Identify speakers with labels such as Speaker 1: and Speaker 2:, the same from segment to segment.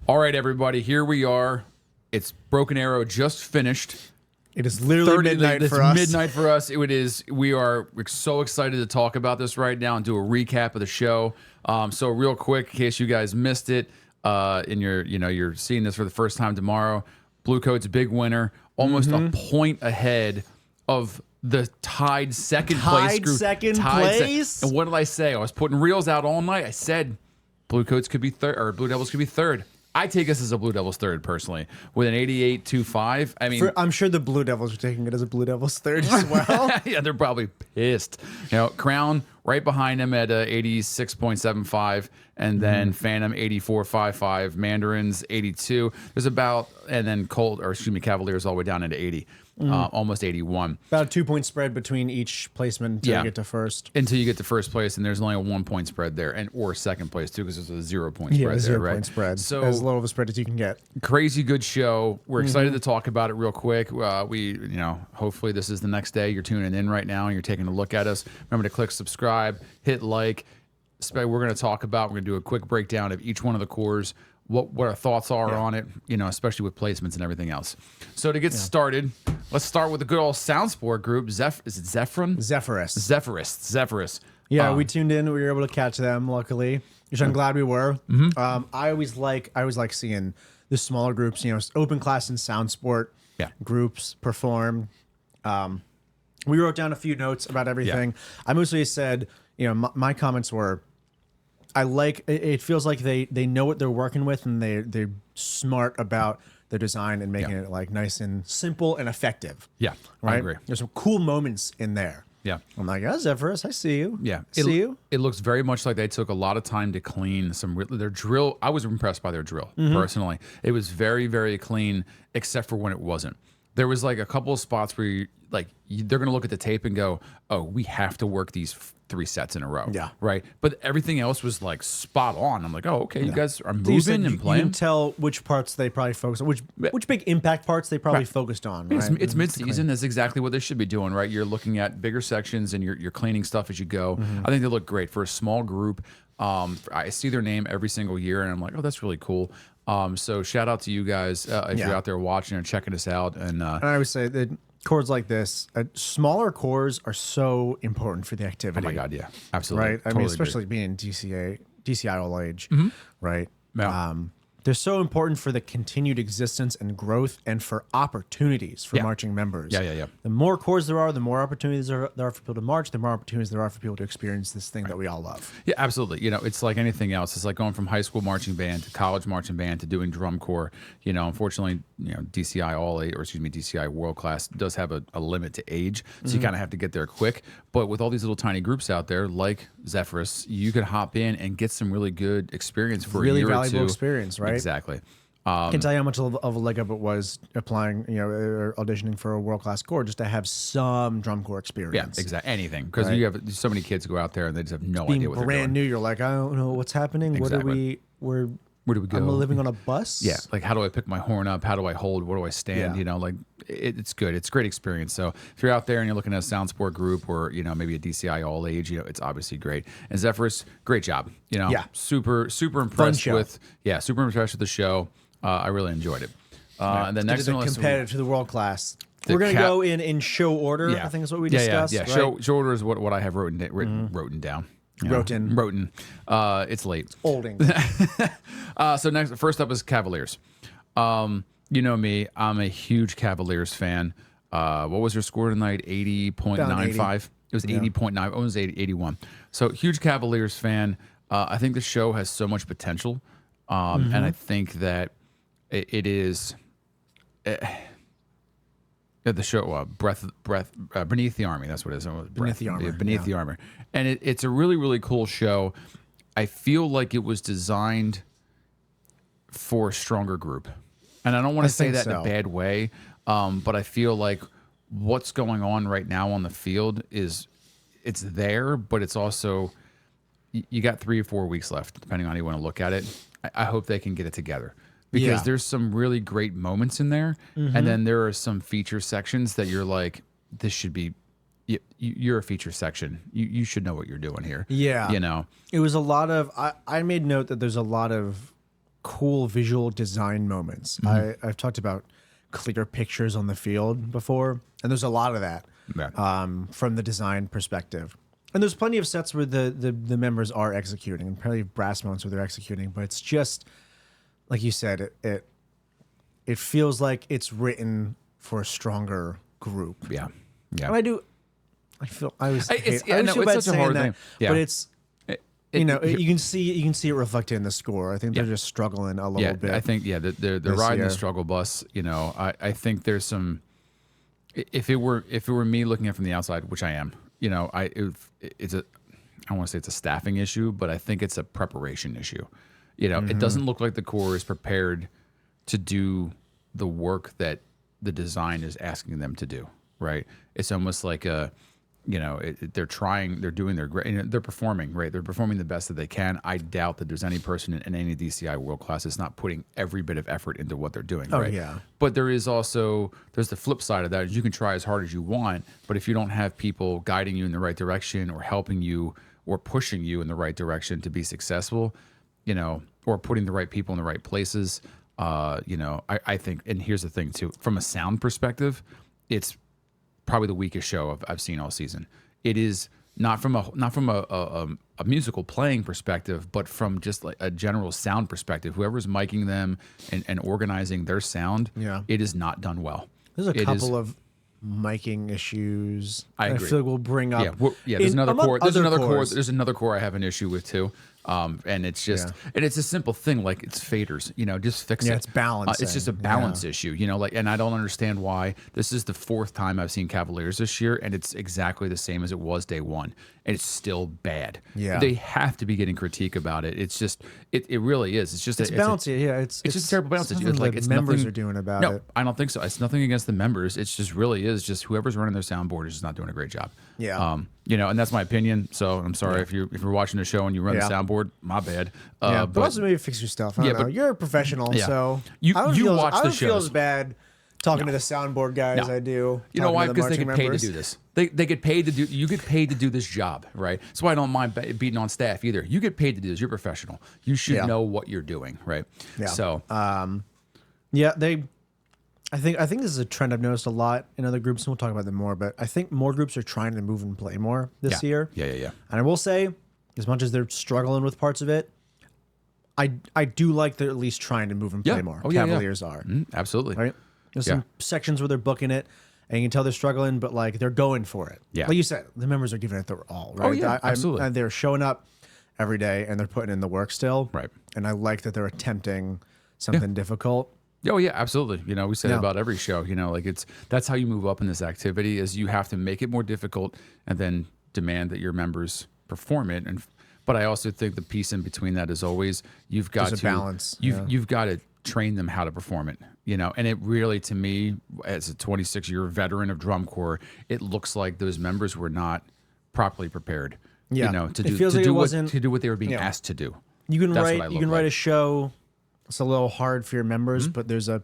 Speaker 1: All right, everybody, here we are. It's Broken Arrow just finished.
Speaker 2: It is literally midnight for us.
Speaker 1: Midnight for us. We're so excited to talk about this right now and do a recap of the show. So real quick, in case you guys missed it, and you're seeing this for the first time tomorrow. Blue Coat's big winner, almost a point ahead of the tied second place group. And what did I say? I was putting reels out all night. I said Blue Coats could be third, or Blue Devils could be third. I take us as a Blue Devils third, personally, with an 88.25. I mean,
Speaker 2: I'm sure the Blue Devils are taking it as a Blue Devils third as well.
Speaker 1: Yeah, they're probably pissed. Crown right behind them at 86.75, and then Phantom 84.55, Mandarins 82. There's and then Cavaliers all the way down into 80. Almost 81.
Speaker 2: About a 2-point spread between each placement until you get to first.
Speaker 1: Until you get to first place, and there's only a 1-point spread there, or second place too, because there's a 0-point spread there,
Speaker 2: 0
Speaker 1: right?
Speaker 2: point spread.
Speaker 1: So
Speaker 2: as low of a spread as you can get.
Speaker 1: Crazy good show. We're excited to talk about it real quick. Hopefully this is the next day. You're tuning in right now and you're taking a look at us. Remember to click subscribe, hit like. We're going to talk about. We're going to do a quick breakdown of each one of the cores. What our thoughts are on it, especially with placements and everything else. So to get started, let's start with the good old Sound Sport group. Is it Zephrus? Zephrus.
Speaker 2: Yeah, we tuned in. We were able to catch them, luckily, which I'm glad we were. I always like seeing the smaller groups, open class and Sound Sport groups perform. We wrote down a few notes about everything. I mostly said, my comments were, it feels like they know what they're working with, and they're smart about their design and making it like nice and simple and effective.
Speaker 1: Yeah,
Speaker 2: right?
Speaker 1: I agree.
Speaker 2: There's some cool moments in there.
Speaker 1: Yeah.
Speaker 2: I'm like, Zephrus, I see you.
Speaker 1: Yeah.
Speaker 2: See you.
Speaker 1: It looks very much like they took a lot of time to clean their drill. I was impressed by their drill, personally. It was very, very clean, except for when it wasn't. There was like a couple of spots where they're going to look at the tape and go, oh, we have to work these 3 sets in a row.
Speaker 2: Yeah.
Speaker 1: Right. But everything else was like spot on. I'm like, oh, okay, you guys are moving and playing.
Speaker 2: You can tell which parts they probably focused on, which big impact parts they probably focused on. Right?
Speaker 1: It's mid-season. That's exactly what they should be doing, right? You're looking at bigger sections and you're cleaning stuff as you go. I think they look great for a small group. I see their name every single year, and I'm like, oh, that's really cool. So shout out to you guys if you're out there watching and checking us out. And
Speaker 2: I would say that cores like this, smaller cores are so important for the activity.
Speaker 1: Oh my God, yeah, absolutely.
Speaker 2: Right?
Speaker 1: Totally
Speaker 2: especially being DCI all age, right?
Speaker 1: Yeah.
Speaker 2: They're so important for the continued existence and growth and for opportunities for marching members.
Speaker 1: Yeah.
Speaker 2: The more cores there are, the more opportunities there are for people to march, the more opportunities there are for people to experience this thing that we all love.
Speaker 1: Yeah, absolutely. It's like anything else. It's like going from high school marching band to college marching band to doing drum corps. Unfortunately, DCI World Class does have a limit to age, so you kind of have to get there quick. But with all these little tiny groups out there, like Zephrus, you could hop in and get some really good experience for a year or two.
Speaker 2: Really valuable experience, right?
Speaker 1: Exactly.
Speaker 2: I can tell you how much of a leg up it was applying, or auditioning for a world-class corps just to have some drum corps experience.
Speaker 1: Yeah, exactly. Anything. Because you have so many kids go out there and they just have no idea what they're doing.
Speaker 2: Brand new, you're like, I don't know what's happening.
Speaker 1: Exactly.
Speaker 2: Where
Speaker 1: do we go?
Speaker 2: I'm living on a bus?
Speaker 1: Yeah. Like, how do I pick my horn up? How do I hold? Where do I stand?
Speaker 2: Yeah.
Speaker 1: It's good. It's a great experience. So if you're out there and you're looking at a Sound Sport group or, maybe a DCI all age, it's obviously great. And Zephrus, great job. Super impressed with the show. I really enjoyed it. And the next one,
Speaker 2: competitive to the world class. We're gonna go in show order. I think is what we discussed.
Speaker 1: Yeah.
Speaker 2: Right?
Speaker 1: Show order is what I have written down. Roten. It's late.
Speaker 2: It's olding.
Speaker 1: So first up is Cavaliers. You know me, I'm a huge Cavaliers fan. What was their score tonight? 80.95. It was 80.9. It was 81. So huge Cavaliers fan. I think the show has so much potential, and I think that it is the show Beneath the Army. That's what it is.
Speaker 2: Beneath the Armor.
Speaker 1: Beneath the Armor, and it's a really, really cool show. I feel like it was designed for a stronger group, and I don't want to say that in a bad way, but I feel like what's going on right now on the field it's there, but it's also you got 3 or 4 weeks left, depending on how you want to look at it. I hope they can get it together. Because there's some really great moments in there, and then there are some feature sections that you're like, this should be, you're a feature section. You should know what you're doing here.
Speaker 2: Yeah.
Speaker 1: You know?
Speaker 2: It was a lot of, I made note that there's a lot of cool visual design moments. I've talked about clear pictures on the field before, and there's a lot of that from the design perspective. And there's plenty of sets where the members are executing, and plenty of brass moments where they're executing, but it's just like you said, it feels like it's written for a stronger group.
Speaker 1: Yeah.
Speaker 2: And I feel bad saying that, but it's you can see it reflected in the score. I think they're just struggling a little bit.
Speaker 1: I think they're riding the struggle bus. You know, I think there's some. If it were me looking at it from the outside, which I am, you know, it's a, I don't want to say it's a staffing issue, but I think it's a preparation issue. You know, it doesn't look like the corps is prepared to do the work that the design is asking them to do. Right? It's almost like they're doing their great, they're performing, right? They're performing the best that they can. I doubt that there's any person in any DCI world class that's not putting every bit of effort into what they're doing.
Speaker 2: Oh,
Speaker 1: right?
Speaker 2: yeah.
Speaker 1: But there's the flip side of that is you can try as hard as you want, but if you don't have people guiding you in the right direction or helping you or pushing you in the right direction to be successful, you know, or putting the right people in the right places, I think, and here's the thing too, from a sound perspective, it's probably the weakest show I've seen all season. It is not from a musical playing perspective, but from just like a general sound perspective. Whoever's miking them and organizing their sound, it is not done well.
Speaker 2: There's a couple of miking issues.
Speaker 1: I agree.
Speaker 2: feel like we'll bring up.
Speaker 1: There's another core. There's another core I have an issue with too. And it's just, and it's a simple thing, like it's faders, you know, just fix it.
Speaker 2: It's balance.
Speaker 1: It's just a balance issue, you know, like, and I don't understand why. This is the 4th time I've seen Cavaliers this year, and it's exactly the same as it was day one, and it's still bad.
Speaker 2: Yeah.
Speaker 1: They have to be getting critique about it. It's just, it really is. It's just,
Speaker 2: it's balance. It's
Speaker 1: just a terrible balance issue.
Speaker 2: It's
Speaker 1: like
Speaker 2: it's members are doing about it.
Speaker 1: No, I don't think so. It's nothing against the members. It's just really is just whoever's running their soundboard is just not doing a great job.
Speaker 2: Yeah.
Speaker 1: You know, and that's my opinion. So I'm sorry if you're watching the show and you run the soundboard, my bad.
Speaker 2: But also maybe fix your stuff. I don't know. But you're a professional, so
Speaker 1: you watch the shows.
Speaker 2: I don't feel as bad talking to the soundboard guys as I do.
Speaker 1: You know why? Because they get paid to do this. They get paid to do. You get paid to do this job, right? That's why I don't mind beating on staff either. You get paid to do this. You're a professional. You should know what you're doing, right?
Speaker 2: Yeah.
Speaker 1: So,
Speaker 2: I think this is a trend I've noticed a lot in other groups, and we'll talk about them more. But I think more groups are trying to move and play more this year.
Speaker 1: Yeah.
Speaker 2: And I will say, as much as they're struggling with parts of it, I do like they're at least trying to move and play more. Cavaliers are
Speaker 1: absolutely
Speaker 2: right. There's some sections where they're booking it, and you can tell they're struggling, but like they're going for it.
Speaker 1: Yeah,
Speaker 2: like you said, the members are giving it their all. Right?
Speaker 1: Oh yeah, absolutely.
Speaker 2: And they're showing up every day, and they're putting in the work still.
Speaker 1: Right.
Speaker 2: And I like that they're attempting something difficult.
Speaker 1: Oh yeah, absolutely. You know, we say that about every show. You know, like that's how you move up in this activity is you have to make it more difficult and then demand that your members perform it. But I also think the piece in between that is always you've got to
Speaker 2: balance.
Speaker 1: You've got to train them how to perform it. You know, and it really, to me, as a 26-year veteran of drum corps, it looks like those members were not properly preprepared.
Speaker 2: Yeah.
Speaker 1: You know, to do what they were being asked to do.
Speaker 2: You can write a show. It's a little hard for your members, but there's a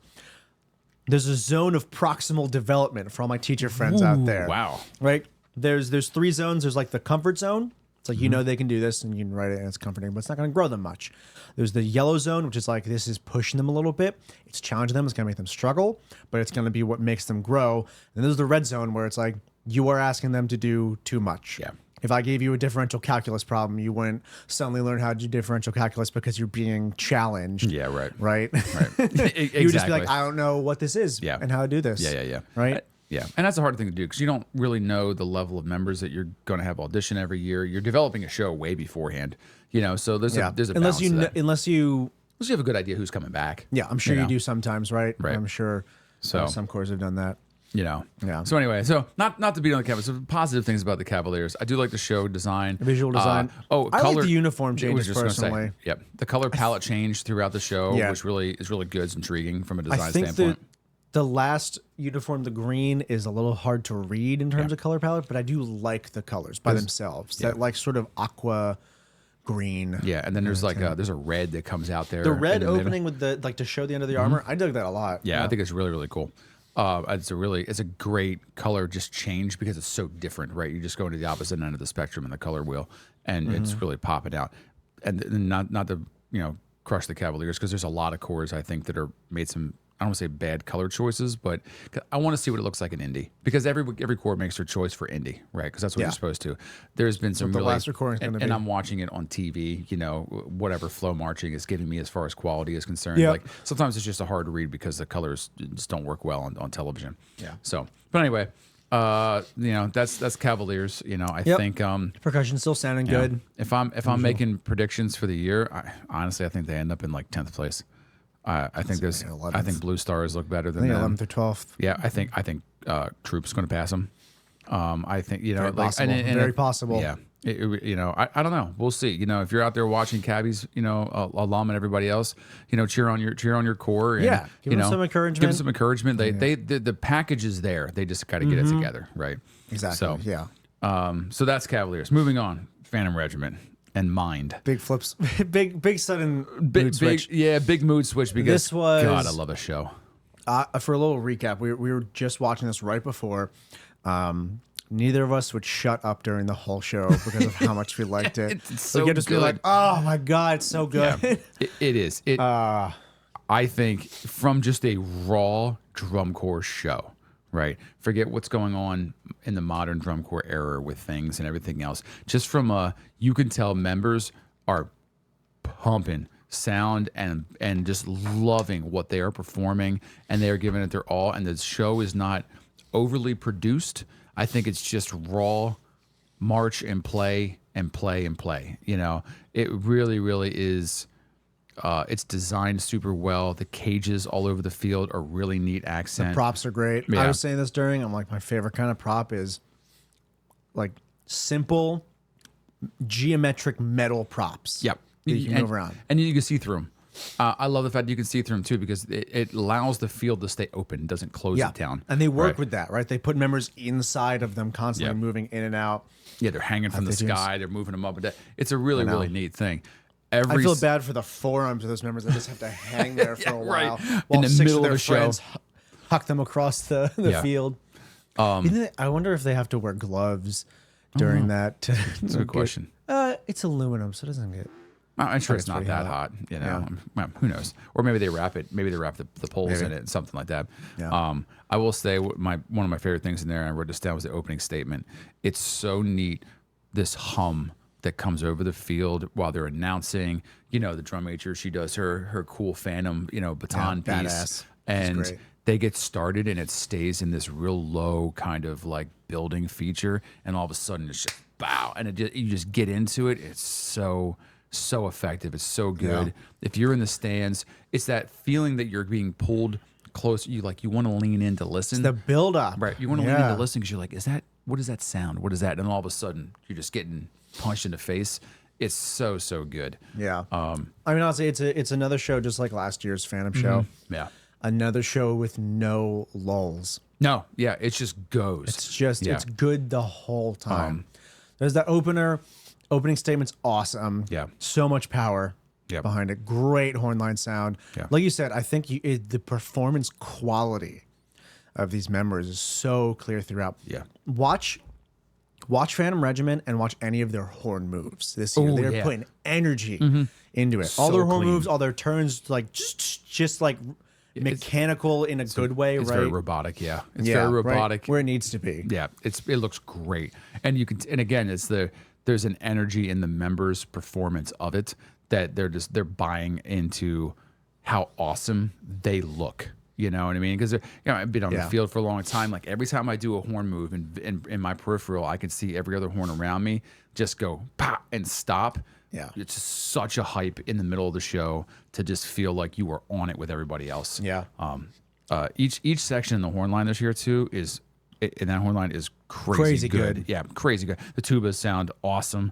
Speaker 2: zone of proximal development for all my teacher friends out there.
Speaker 1: Wow.
Speaker 2: Right? There's 3 zones. There's like the comfort zone. It's like, you know, they can do this and you can write it and it's comforting, but it's not going to grow them much. There's the yellow zone, which is like, this is pushing them a little bit. It's challenging them. It's going to make them struggle, but it's going to be what makes them grow. And there's the red zone where it's like, you are asking them to do too much.
Speaker 1: Yeah.
Speaker 2: If I gave you a differential calculus problem, you wouldn't suddenly learn how to do differential calculus because you're being challenged.
Speaker 1: Yeah, right.
Speaker 2: Right?
Speaker 1: Exactly.
Speaker 2: You would just be like, I don't know what this is and how to do this.
Speaker 1: Yeah.
Speaker 2: Right?
Speaker 1: Yeah. And that's a hard thing to do because you don't really know the level of members that you're going to have audition every year. You're developing a show way beforehand, you know, so there's a balance to that.
Speaker 2: Unless you
Speaker 1: have a good idea who's coming back.
Speaker 2: Yeah, I'm sure you do sometimes, right?
Speaker 1: Right.
Speaker 2: I'm sure some corps have done that.
Speaker 1: You know.
Speaker 2: Yeah.
Speaker 1: So anyway, not to beat on the Cavaliers, so positive things about the Cavaliers. I do like the show design.
Speaker 2: Visual design.
Speaker 1: Color.
Speaker 2: I like the uniform changes personally.
Speaker 1: Yep. The color palette change throughout the show, which is really good. It's intriguing from a design standpoint.
Speaker 2: The last uniform, the green, is a little hard to read in terms of color palette, but I do like the colors by themselves. That like sort of aqua green.
Speaker 1: Yeah, and then there's like there's a red that comes out there.
Speaker 2: The red opening with the to show the end of the armor. I dug that a lot.
Speaker 1: Yeah, I think it's really, really cool. It's a great color just change because it's so different, right? You just go into the opposite end of the spectrum in the color wheel, and it's really popping out. And not to crush the Cavaliers because there's a lot of cores I think that are made some. I don't want to say bad color choices, but I want to see what it looks like in indie because every core makes their choice for indie, right? Because that's what you're supposed to. There's been some really, and I'm watching it on TV. You know, whatever flow marching is giving me as far as quality is concerned.
Speaker 2: Yep.
Speaker 1: Like sometimes it's just a hard to read because the colors just don't work well on television.
Speaker 2: Yeah.
Speaker 1: So, but anyway, you know, that's Cavaliers. You know, I think
Speaker 2: Percussion still sounding good.
Speaker 1: If I'm making predictions for the year, honestly, I think they end up in like 10th place. I think Blue Stars look better than them.
Speaker 2: 11th or 12th.
Speaker 1: Yeah, I think Troop's going to pass them. I think
Speaker 2: very possible. Very possible.
Speaker 1: Yeah, you know, I don't know. We'll see. You know, if you're out there watching Cabbies, you know, alum and everybody else, you know, cheer on your core. And,
Speaker 2: give them some encouragement.
Speaker 1: Give them some encouragement. The package is there. They just got to get it together, right?
Speaker 2: Exactly. So
Speaker 1: so that's Cavaliers. Moving on, Phantom Regiment. And Mind.
Speaker 2: Big flips, big sudden mood switch.
Speaker 1: Big mood switch because
Speaker 2: this was,
Speaker 1: God, I love a show.
Speaker 2: For a little recap, we were just watching this right before. Neither of us would shut up during the whole show because of how much we liked it.
Speaker 1: It's so
Speaker 2: just
Speaker 1: good.
Speaker 2: Be like, oh my God, it's so good.
Speaker 1: Yeah, it is. I think from just a raw drum corps show. Right. Forget what's going on in the modern drum corps era with things and everything else. Just from you can tell members are pumping sound and just loving what they are performing, and they are giving it their all. And the show is not overly produced. I think it's just raw march and play and play and play. You know, it really, really is. It's designed super well. The cages all over the field are really neat accent.
Speaker 2: The props are great.
Speaker 1: Yeah.
Speaker 2: I was saying this during. I'm like, my favorite kind of prop is like simple geometric metal props.
Speaker 1: Yep.
Speaker 2: You can move around.
Speaker 1: And you can see through them. I love the fact you can see through them too because it allows the field to stay open. It doesn't close it down.
Speaker 2: And they work with that, right? They put members inside of them constantly moving in and out.
Speaker 1: Yeah, they're hanging from the sky. They're moving them up and down. It's a really, really neat thing. I
Speaker 2: feel bad for the forearms of those members that just have to hang there for a while
Speaker 1: in the
Speaker 2: six
Speaker 1: middle
Speaker 2: of their
Speaker 1: of the
Speaker 2: friends
Speaker 1: show.
Speaker 2: Huck them across the field. I wonder if they have to wear gloves during that.
Speaker 1: That's a good question.
Speaker 2: It's aluminum, so it doesn't get.
Speaker 1: I'm sure it's not that hot. You know, well, who knows? Or maybe they wrap it. Maybe they wrap the poles in it and something like that.
Speaker 2: Yeah.
Speaker 1: I will say one of my favorite things in there, and I wrote this down, was the opening statement. It's so neat. This hum that comes over the field while they're announcing. You know, the drum major, she does her cool Phantom, you know, baton piece,
Speaker 2: badass.
Speaker 1: and they get started, and it stays in this real low kind of like building feature, and all of a sudden it's just bow, and you just get into it. It's so effective. It's so good. Yeah. If you're in the stands, it's that feeling that you're being pulled close. You want to lean in to listen.
Speaker 2: It's the build up,
Speaker 1: right? You want to lean in to listen because you're like, what is that sound? What is that? And all of a sudden, you're just getting punched in the face. It's so good.
Speaker 2: Yeah. I mean, honestly, it's another show just like last year's Phantom show.
Speaker 1: Yeah.
Speaker 2: Another show with no lulls.
Speaker 1: No. Yeah. It just goes.
Speaker 2: It's good the whole time. There's that opening statement's awesome.
Speaker 1: Yeah.
Speaker 2: So much power behind it. Great hornline sound. Yeah. Like you said, I think the performance quality of these members is so clear throughout.
Speaker 1: Yeah.
Speaker 2: Watch Phantom Regimen and watch any of their horn moves this year. They're putting energy into it. All their horn moves, all their turns, like just like mechanical in a good way,
Speaker 1: it's
Speaker 2: right?
Speaker 1: Very robotic, It's very robotic.
Speaker 2: Right where it needs to be.
Speaker 1: Yeah, it looks great. And again, there's an energy in the members' performance of it that they're buying into how awesome they look. You know what I mean? Because I've been on the field for a long time. Like every time I do a horn move in my peripheral, I can see every other horn around me just go pop and stop.
Speaker 2: Yeah,
Speaker 1: it's such a hype in the middle of the show to just feel like you are on it with everybody else.
Speaker 2: Yeah.
Speaker 1: Each section in the horn line this year too is crazy good. Yeah, crazy good. The tubas sound awesome.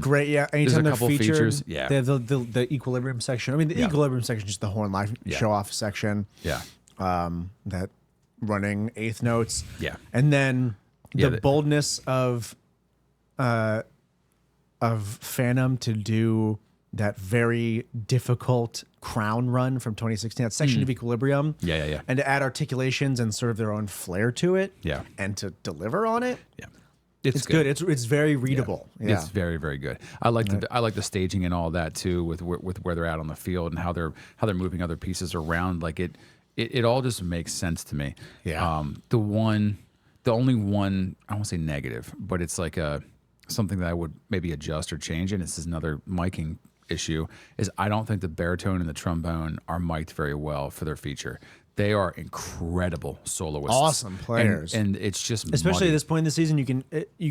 Speaker 2: Great, yeah. Anytime
Speaker 1: there's a couple features,
Speaker 2: the equilibrium section. I mean, the equilibrium section is just the horn line show off section.
Speaker 1: Yeah.
Speaker 2: That running eighth notes.
Speaker 1: Yeah.
Speaker 2: And then the boldness of Phantom to do that very difficult crown run from 2016, that section of equilibrium.
Speaker 1: Yeah.
Speaker 2: And to add articulations and sort of their own flair to it.
Speaker 1: Yeah.
Speaker 2: And to deliver on it.
Speaker 1: Yeah.
Speaker 2: It's good. It's very readable. Yeah.
Speaker 1: It's very, very good. I like the staging and all that too, with where they're at on the field and how they're moving other pieces around. Like it all just makes sense to me.
Speaker 2: Yeah.
Speaker 1: The only one, I won't say negative, but it's like something that I would maybe adjust or change, and this is another miking issue, is I don't think the baritone and the trombone are mic'd very well for their feature. They are incredible soloists,
Speaker 2: awesome players,
Speaker 1: and it's just
Speaker 2: especially
Speaker 1: muddy.
Speaker 2: at this point in the season, you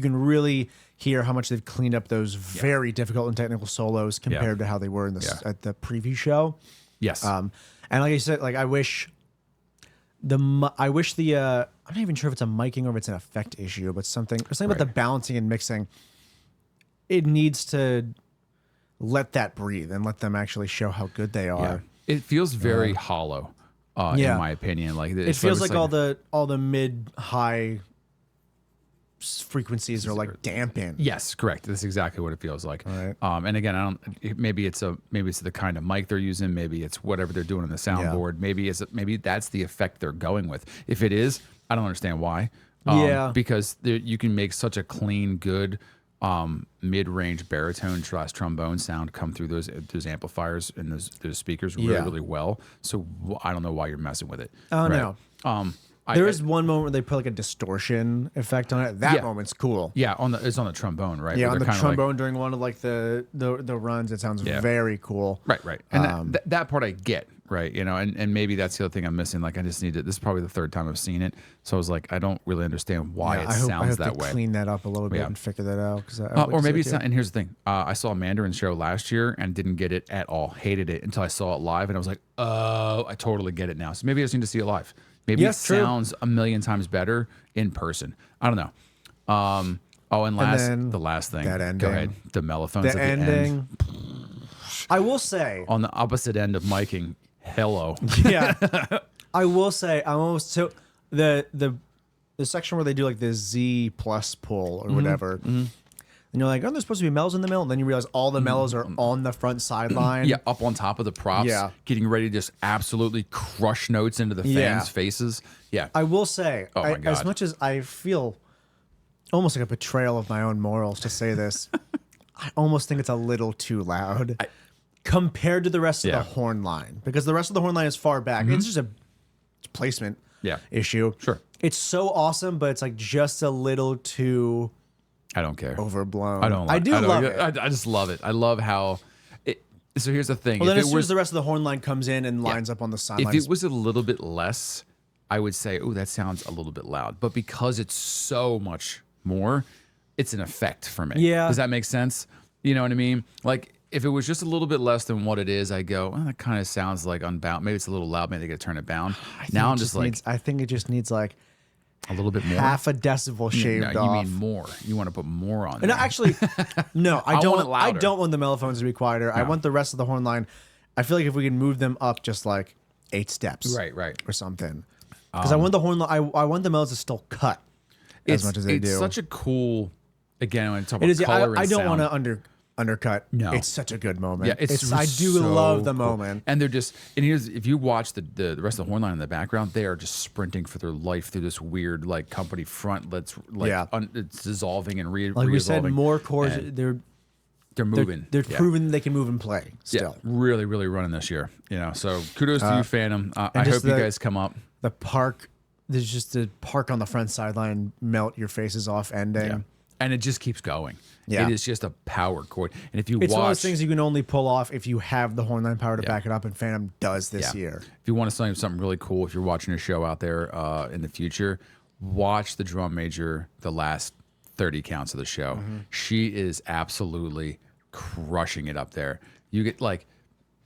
Speaker 2: can really hear how much they've cleaned up those very difficult and technical solos compared to how they were in at the preview show.
Speaker 1: Yes,
Speaker 2: and like I said, like I wish the I'm not even sure if it's a miking or if it's an effect issue, but something about the balancing and mixing. It needs to let that breathe and let them actually show how good they are.
Speaker 1: It feels very hollow. In my opinion, like
Speaker 2: it feels like all the mid high frequencies are like dampened.
Speaker 1: Yes, correct. That's exactly what it feels like.
Speaker 2: All right.
Speaker 1: And again, I don't. Maybe it's the kind of mic they're using. Maybe it's whatever they're doing on the soundboard. Maybe that's the effect they're going with. If it is, I don't understand why. Because you can make such a clean, good mid-range baritone / trombone sound come through those amplifiers and those speakers really well. So I don't know why you're messing with it.
Speaker 2: Oh no. There is one moment where they put like a distortion effect on it. That moment's cool.
Speaker 1: Yeah, it's on the trombone, right?
Speaker 2: Yeah, on the trombone during one of like the runs. It sounds very cool.
Speaker 1: Right. And that part I get, right? You know, and maybe that's the other thing I'm missing. Like I just need to. This is probably the third time I've seen it, so I was like, I don't really understand why it sounds that way.
Speaker 2: Clean that up a little bit and figure that out.
Speaker 1: Or maybe it's not. And here's the thing: I saw a Mandarin show last year and didn't get it at all. Hated it until I saw it live, and I was like, oh, I totally get it now. So maybe I just need to see it live. Maybe it sounds a million times better in person. I don't know. And the last thing.
Speaker 2: That ending.
Speaker 1: Go ahead. The mellophones at the
Speaker 2: ending.
Speaker 1: end.
Speaker 2: I will say.
Speaker 1: On the opposite end of miking, hello.
Speaker 2: Yeah. I will say, the section where they do like the Z plus pull or whatever. Mm-hmm. And you're like, oh, there's supposed to be mellows in the middle. And then you realize all the mellows are on the front sideline.
Speaker 1: Yeah, up on top of the props.
Speaker 2: Yeah.
Speaker 1: Getting ready to just absolutely crush notes into the fans' faces. Yeah.
Speaker 2: I will say,
Speaker 1: my God.
Speaker 2: As much as I feel almost like a betrayal of my own morals to say this, I almost think it's a little too loud compared to the rest of the horn line. Because the rest of the horn line is far back. Mm-hmm. It's just a placement issue.
Speaker 1: Sure.
Speaker 2: It's so awesome, but it's like just a little too...
Speaker 1: I don't care.
Speaker 2: Overblown.
Speaker 1: I don't.
Speaker 2: I do love it.
Speaker 1: I just love it. I love how. So here's the thing.
Speaker 2: Well, then as soon as the rest of the horn line comes in and lines up on the sidelines,
Speaker 1: if it was a little bit less, I would say, oh, that sounds a little bit loud. But because it's so much more, it's an effect for me.
Speaker 2: Yeah.
Speaker 1: Does that make sense? You know what I mean? Like if it was just a little bit less than what it is, I go, well, that kind of sounds like unbound. Maybe it's a little loud. Maybe they got to turn it down. Now I'm just like,
Speaker 2: I think it just needs like.
Speaker 1: A little bit more,
Speaker 2: half a decibel shaved off.
Speaker 1: You mean more? You want to put more on?
Speaker 2: No, actually, no. I don't want the mellophones to be quieter.
Speaker 1: No.
Speaker 2: I want the rest of the horn line. I feel like if we can move them up just like 8 steps,
Speaker 1: right,
Speaker 2: or something, because I want the horn. I want the mellows to still cut as much as they do.
Speaker 1: It's such a cool. Again, when I talk about color and
Speaker 2: I don't
Speaker 1: sound.
Speaker 2: want to undercut.
Speaker 1: No,
Speaker 2: it's such a good moment.
Speaker 1: Yeah,
Speaker 2: I do love the moment.
Speaker 1: And they're just, and here's, if you watch the rest of the horn line in the background, they are just sprinting for their life through this weird like company front that's like it's dissolving and
Speaker 2: like we said, more chords. They're
Speaker 1: moving.
Speaker 2: They're proving they can move and play still.
Speaker 1: Yeah, really, really running this year. You know, so kudos to you, Phantom. I hope you guys come up.
Speaker 2: The park, there's just the park on the front sideline, melt your faces off ending.
Speaker 1: Yeah. And it just keeps going.
Speaker 2: Yeah.
Speaker 1: It is just a power chord. And if you
Speaker 2: it's
Speaker 1: watch,
Speaker 2: one of those things you can only pull off if you have the hornline power to back it up, and Phantom does this year.
Speaker 1: If you want to see something really cool, if you're watching a show out there in the future, watch the drum major the last 30 counts of the show. Mm-hmm. She is absolutely crushing it up there. You get like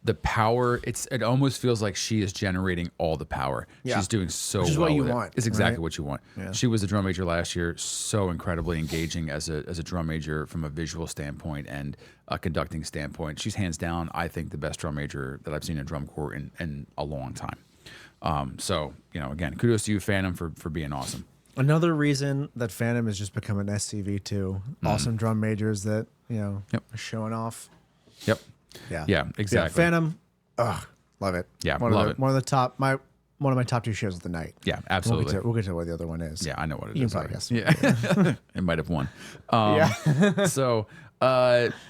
Speaker 1: the power. It almost feels like she is generating all the power.
Speaker 2: Yeah.
Speaker 1: She's doing so well.
Speaker 2: Which is what you want.
Speaker 1: It's exactly what you want.
Speaker 2: Yeah.
Speaker 1: She was a drum major last year, so incredibly engaging as a drum major from a visual standpoint and a conducting standpoint. She's hands down, I think, the best drum major that I've seen in drum corps in a long time. So, you know, again, kudos to you, Phantom, for being awesome.
Speaker 2: Another reason that Phantom has just become an SCV too. Awesome drum majors that, you know, are showing off.
Speaker 1: Yep.
Speaker 2: Yeah.
Speaker 1: Yeah, exactly.
Speaker 2: Yeah, Phantom, love it.
Speaker 1: Yeah,
Speaker 2: one of the top. one of my top 2 shows of the night.
Speaker 1: Yeah, absolutely.
Speaker 2: We'll get to what the other one is.
Speaker 1: Yeah, I know what it
Speaker 2: you
Speaker 1: is.
Speaker 2: Can probably guess.
Speaker 1: Yeah, it might have won. So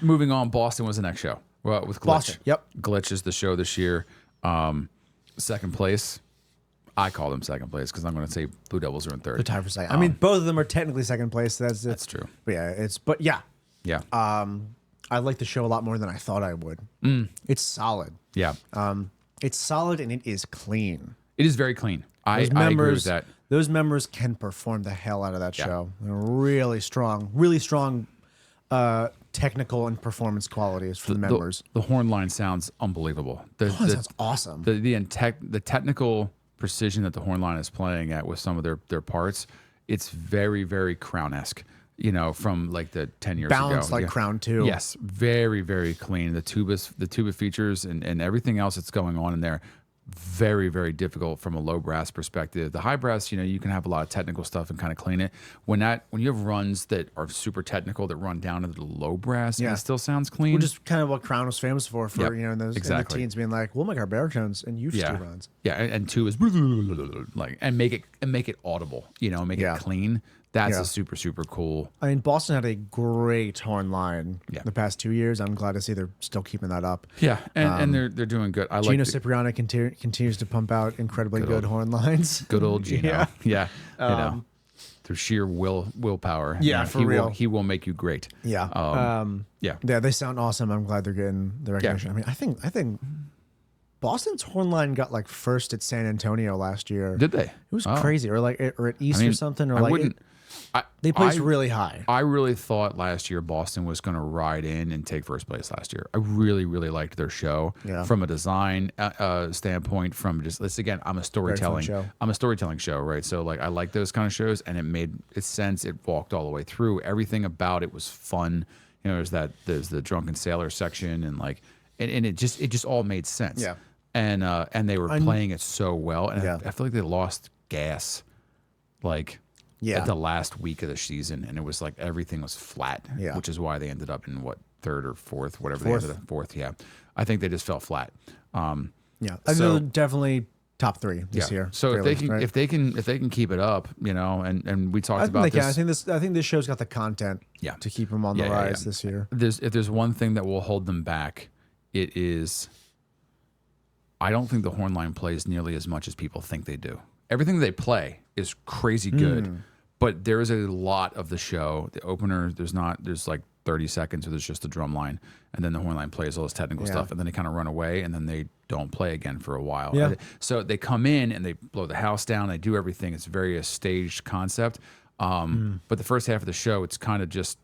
Speaker 1: moving on, Boston was the next show. Well, with Glitch.
Speaker 2: Boston. Yep.
Speaker 1: Glitch is the show this year. Second place. I call them second place because I'm going to say Blue Devils are in third.
Speaker 2: The tie for second. I mean, both of them are technically second place.
Speaker 1: That's true.
Speaker 2: But yeah. I like the show a lot more than I thought I would. It's solid.
Speaker 1: Yeah.
Speaker 2: It's solid and it is clean.
Speaker 1: It is very clean. I agree with that.
Speaker 2: Those members can perform the hell out of that show. They're really strong technical and performance qualities for the members.
Speaker 1: The Hornline sounds unbelievable.
Speaker 2: It sounds awesome.
Speaker 1: The technical precision that the Hornline is playing at with some of their parts, it's very, very Crown-esque. You know, from like the 10 years
Speaker 2: Balanced
Speaker 1: ago.
Speaker 2: like Crown too.
Speaker 1: Yes, very, very clean. The tuba features and everything else that's going on in there, very, very difficult from a low brass perspective. The high brass, you can have a lot of technical stuff and kind of clean it. When you have runs that are super technical that run down to the low brass, and it still sounds clean.
Speaker 2: Which is kind of what Crown was famous for in those in the teens being like, we'll make our baritones and use two runs.
Speaker 1: Yeah, and tubas like and make it audible. Make it clean. That's a super, super cool.
Speaker 2: I mean, Boston had a great horn line the past 2 years. I'm glad to see they're still keeping that up.
Speaker 1: Yeah, and they're doing good.
Speaker 2: Gino Cipriani continues to pump out incredibly good horn lines.
Speaker 1: Good old Gino. Yeah. Through sheer willpower.
Speaker 2: Yeah, for real.
Speaker 1: He will make you great.
Speaker 2: Yeah.
Speaker 1: Yeah,
Speaker 2: they sound awesome. I'm glad they're getting the recognition.
Speaker 1: Yeah.
Speaker 2: I mean, I think Boston's horn line got like first at San Antonio last year.
Speaker 1: Did they?
Speaker 2: It was crazy, or at East or something, or they placed really high.
Speaker 1: I really thought last year Boston was going to ride in and take first place last year. I really, really liked their show from a design standpoint. From just this again, I'm a storytelling show, right? So like I like those kind of shows, and it made sense. It walked all the way through. Everything about it was fun. There's the drunken sailor section, and it just all made sense.
Speaker 2: Yeah,
Speaker 1: and they were playing it so well, and I feel like they lost gas, at the last week of the season, and it was like everything was flat, which is why they ended up in third or fourth, whatever they ended up fourth. Yeah, I think they just fell flat.
Speaker 2: I think definitely top 3 this year.
Speaker 1: So if they can keep it up, and we talked about this.
Speaker 2: I think this show's got the content to keep them on the rise this year.
Speaker 1: If there's one thing that will hold them back, it is. I don't think the Hornline plays nearly as much as people think they do. Everything they play is crazy good, but there is a lot of the show. The opener, there's like 30 seconds where there's just a drum line, and then the Hornline plays all this technical stuff, and then they kind of run away, and then they don't play again for a while.
Speaker 2: Yeah.
Speaker 1: So they come in and they blow the house down. They do everything. It's very a staged concept. But the first half of the show, it's kind of just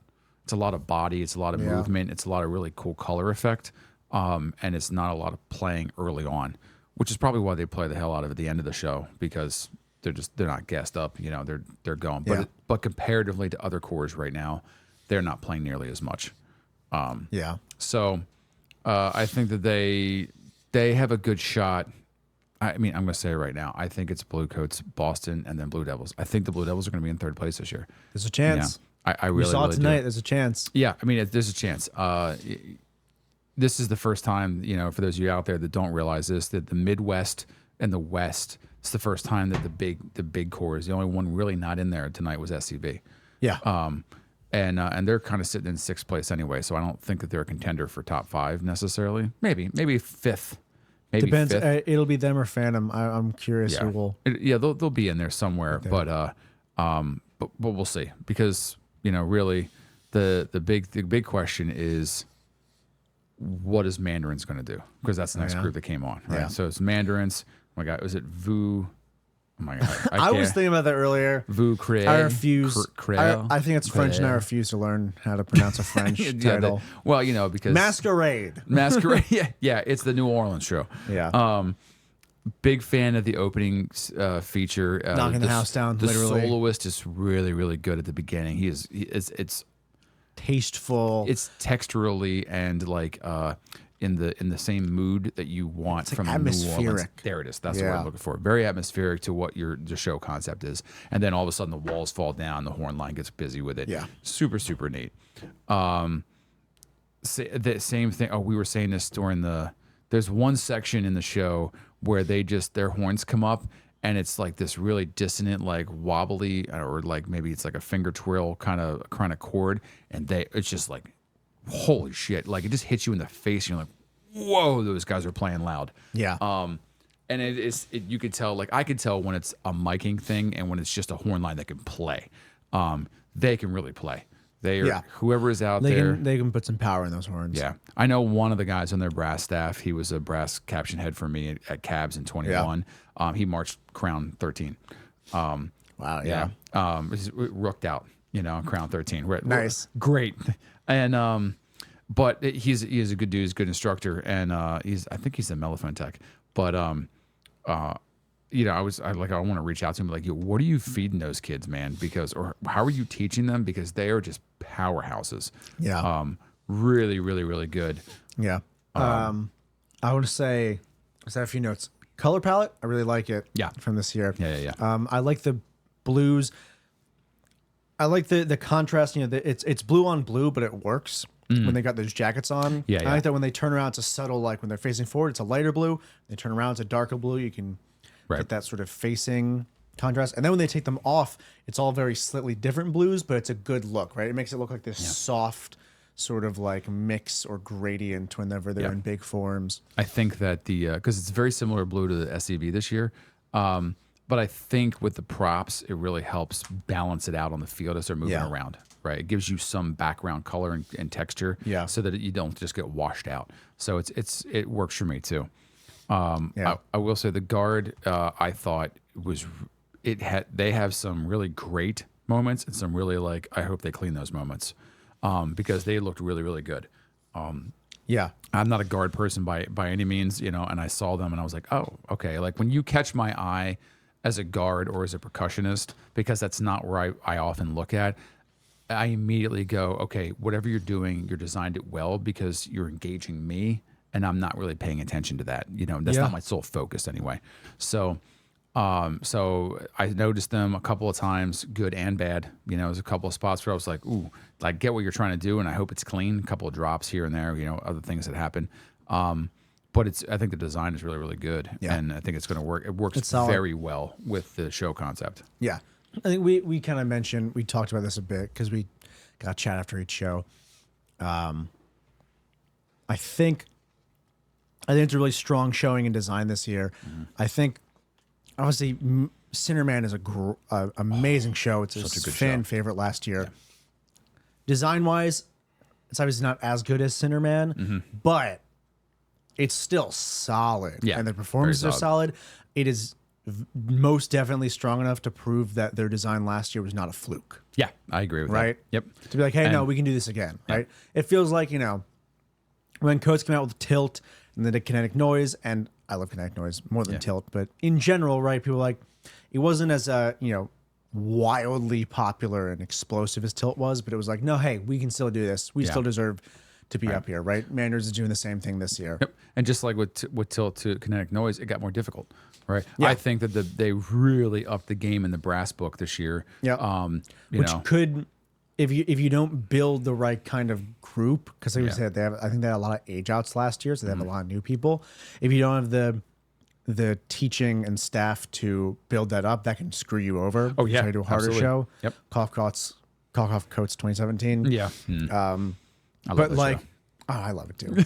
Speaker 1: it's a lot of body, it's a lot of movement, it's a lot of really cool color effect. And it's not a lot of playing early on, which is probably why they play the hell out of it at the end of the show, because they're not gassed up, they're going. But comparatively to other cores right now, they're not playing nearly as much. So I think that they have a good shot. I mean, I'm going to say it right now. I think it's Bluecoats, Boston, and then Blue Devils. I think the Blue Devils are going to be in third place this year.
Speaker 2: There's a chance.
Speaker 1: I really,
Speaker 2: we saw it
Speaker 1: really
Speaker 2: tonight.
Speaker 1: do.
Speaker 2: There's a chance.
Speaker 1: Yeah, I mean, there's a chance. This is the first time, for those of you out there that don't realize this, that the Midwest and the West, it's the first time that the big core is the only one really not in there tonight was SCV.
Speaker 2: Yeah.
Speaker 1: And they're kind of sitting in sixth place anyway, so I don't think that they're a contender for top 5 necessarily. Maybe fifth. Maybe
Speaker 2: depends.
Speaker 1: Fifth.
Speaker 2: It'll be them or Phantom. I'm curious who will.
Speaker 1: They'll be in there somewhere, but we'll see, because really the big question is, what is Mandarins going to do? Because that's the next group that came on, right?
Speaker 2: Yeah.
Speaker 1: So it's Mandarins. Oh my God, was it Vu? Oh my God,
Speaker 2: I was thinking about that earlier.
Speaker 1: Vu Cré.
Speaker 2: I refuse. I think it's French, and I refuse to learn how to pronounce a French title.
Speaker 1: Because
Speaker 2: Masquerade.
Speaker 1: Yeah, it's the New Orleans show.
Speaker 2: Yeah.
Speaker 1: Big fan of the opening feature.
Speaker 2: Knocking the house down.
Speaker 1: The
Speaker 2: literally.
Speaker 1: soloist is really, really good at the beginning. It's
Speaker 2: tasteful.
Speaker 1: It's texturally and in the same mood that you want from New Orleans. There it is. That's what I'm looking for. Very atmospheric to what the show concept is. And then all of a sudden the walls fall down, the horn line gets busy with it.
Speaker 2: Yeah.
Speaker 1: Super, super neat. The same thing. Oh, we were saying this during there's one section in the show where their horns come up and it's like this really dissonant, like wobbly, or like maybe it's like a finger twirl kind of chord, and it's just like, holy shit, like it just hits you in the face and you're like, whoa, those guys are playing loud.
Speaker 2: Yeah.
Speaker 1: And you could tell, like I could tell when it's a miking thing and when it's just a horn line that can play. They can really play. Whoever is out there.
Speaker 2: They can put some power in those horns.
Speaker 1: Yeah. I know one of the guys on their brass staff, he was a brass caption head for me at Cavs in 21. Yeah. He marched Crown 13.
Speaker 2: Wow, yeah.
Speaker 1: He's rooked out, Crown 13.
Speaker 2: Nice.
Speaker 1: Great. And but he's a good dude, he's a good instructor, and I think he's a mellophone tech. But I want to reach out to him like, what are you feeding those kids, man? Or how are you teaching them? Because they are just powerhouses.
Speaker 2: Yeah.
Speaker 1: Really, really, really good.
Speaker 2: Yeah. I want to say, I have a few notes. Color palette, I really like it.
Speaker 1: Yeah.
Speaker 2: From this year.
Speaker 1: Yeah.
Speaker 2: I like the blues. I like the contrast. It's blue on blue, but it works when they got those jackets on.
Speaker 1: Yeah.
Speaker 2: I like that when they turn around, it's a subtle, like when they're facing forward, it's a lighter blue. They turn around, it's a darker blue. You can get that sort of facing contrast. And then when they take them off, it's all very slightly different blues, but it's a good look, right? It makes it look like this soft sort of like mix or gradient whenever they're in big forms.
Speaker 1: I think that because it's very similar blue to the SCV this year. But I think with the props, it really helps balance it out on the field as they're moving around, right? It gives you some background color and texture, so that you don't just get washed out. So it works for me too. I will say the guard, I thought they have some really great moments and some really I hope they clean those moments, because they looked really, really good. I'm not a guard person by any means, and I saw them and I was like, oh, okay. Like when you catch my eye as a guard or as a percussionist, because that's not where I often look at, I immediately go, okay, whatever you're doing, you're designed it well because you're engaging me and I'm not really paying attention to that. That's not my sole focus anyway. So I noticed them a couple of times, good and bad. There's a couple of spots where I was like, ooh, I get what you're trying to do and I hope it's clean. A couple of drops here and there, other things that happen. But I think the design is really, really good, and I think it's going to work. It works very well with the show concept. Yeah,
Speaker 2: I think we kind of mentioned, we talked about this a bit because we got chat after each show. I think it's a really strong showing in design this year. Mm-hmm. I think obviously Sinnerman is a amazing show. It's a fan favorite last year. Yeah. Design wise, it's obviously not as good as Sinnerman, but it's still solid, and the performances are solid. It is most definitely strong enough to prove that their design last year was not a fluke.
Speaker 1: Yeah, I agree with that.
Speaker 2: Yep. To be like, hey, no, we can do this again, right? It feels like, when Coates came out with Tilt and then the Kinetic Noise, and I love Kinetic Noise more than Tilt, but in general, right, people like, it wasn't as, wildly popular and explosive as Tilt was, but it was like, no, hey, we can still do this. We still deserve to be up here, right? Maneater is doing the same thing this year.
Speaker 1: Yep. And just like with Tilt to Kinetic Noise, it got more difficult, right? Yeah. I think that they really upped the game in the brass book this year.
Speaker 2: Yeah. Which could, if you don't build the right kind of group, because I think they had a lot of age outs last year, so they have a lot of new people. If you don't have the teaching and staff to build that up, that can screw you over.
Speaker 1: Oh yeah,
Speaker 2: try to do a harder show.
Speaker 1: Yep.
Speaker 2: Cough Coats 2017.
Speaker 1: Yeah.
Speaker 2: I love it too.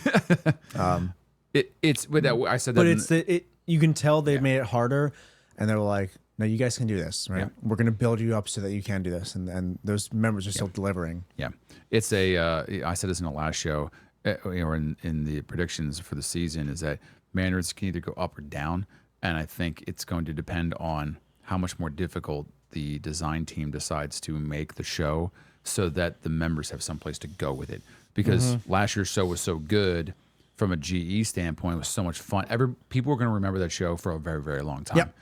Speaker 1: It's with that. I said that,
Speaker 2: but you can tell they made it harder, and they were like, "No, you guys can do this, right? We're going to build you up so that you can do this," and those members are still delivering.
Speaker 1: Yeah, it's I said this in the last show, or in the predictions for the season, is that Maneaters can either go up or down, and I think it's going to depend on how much more difficult the design team decides to make the show, so that the members have someplace to go with it. Because last year's show was so good from a GE standpoint, it was so much fun. People were going to remember that show for a very, very long time. Yep.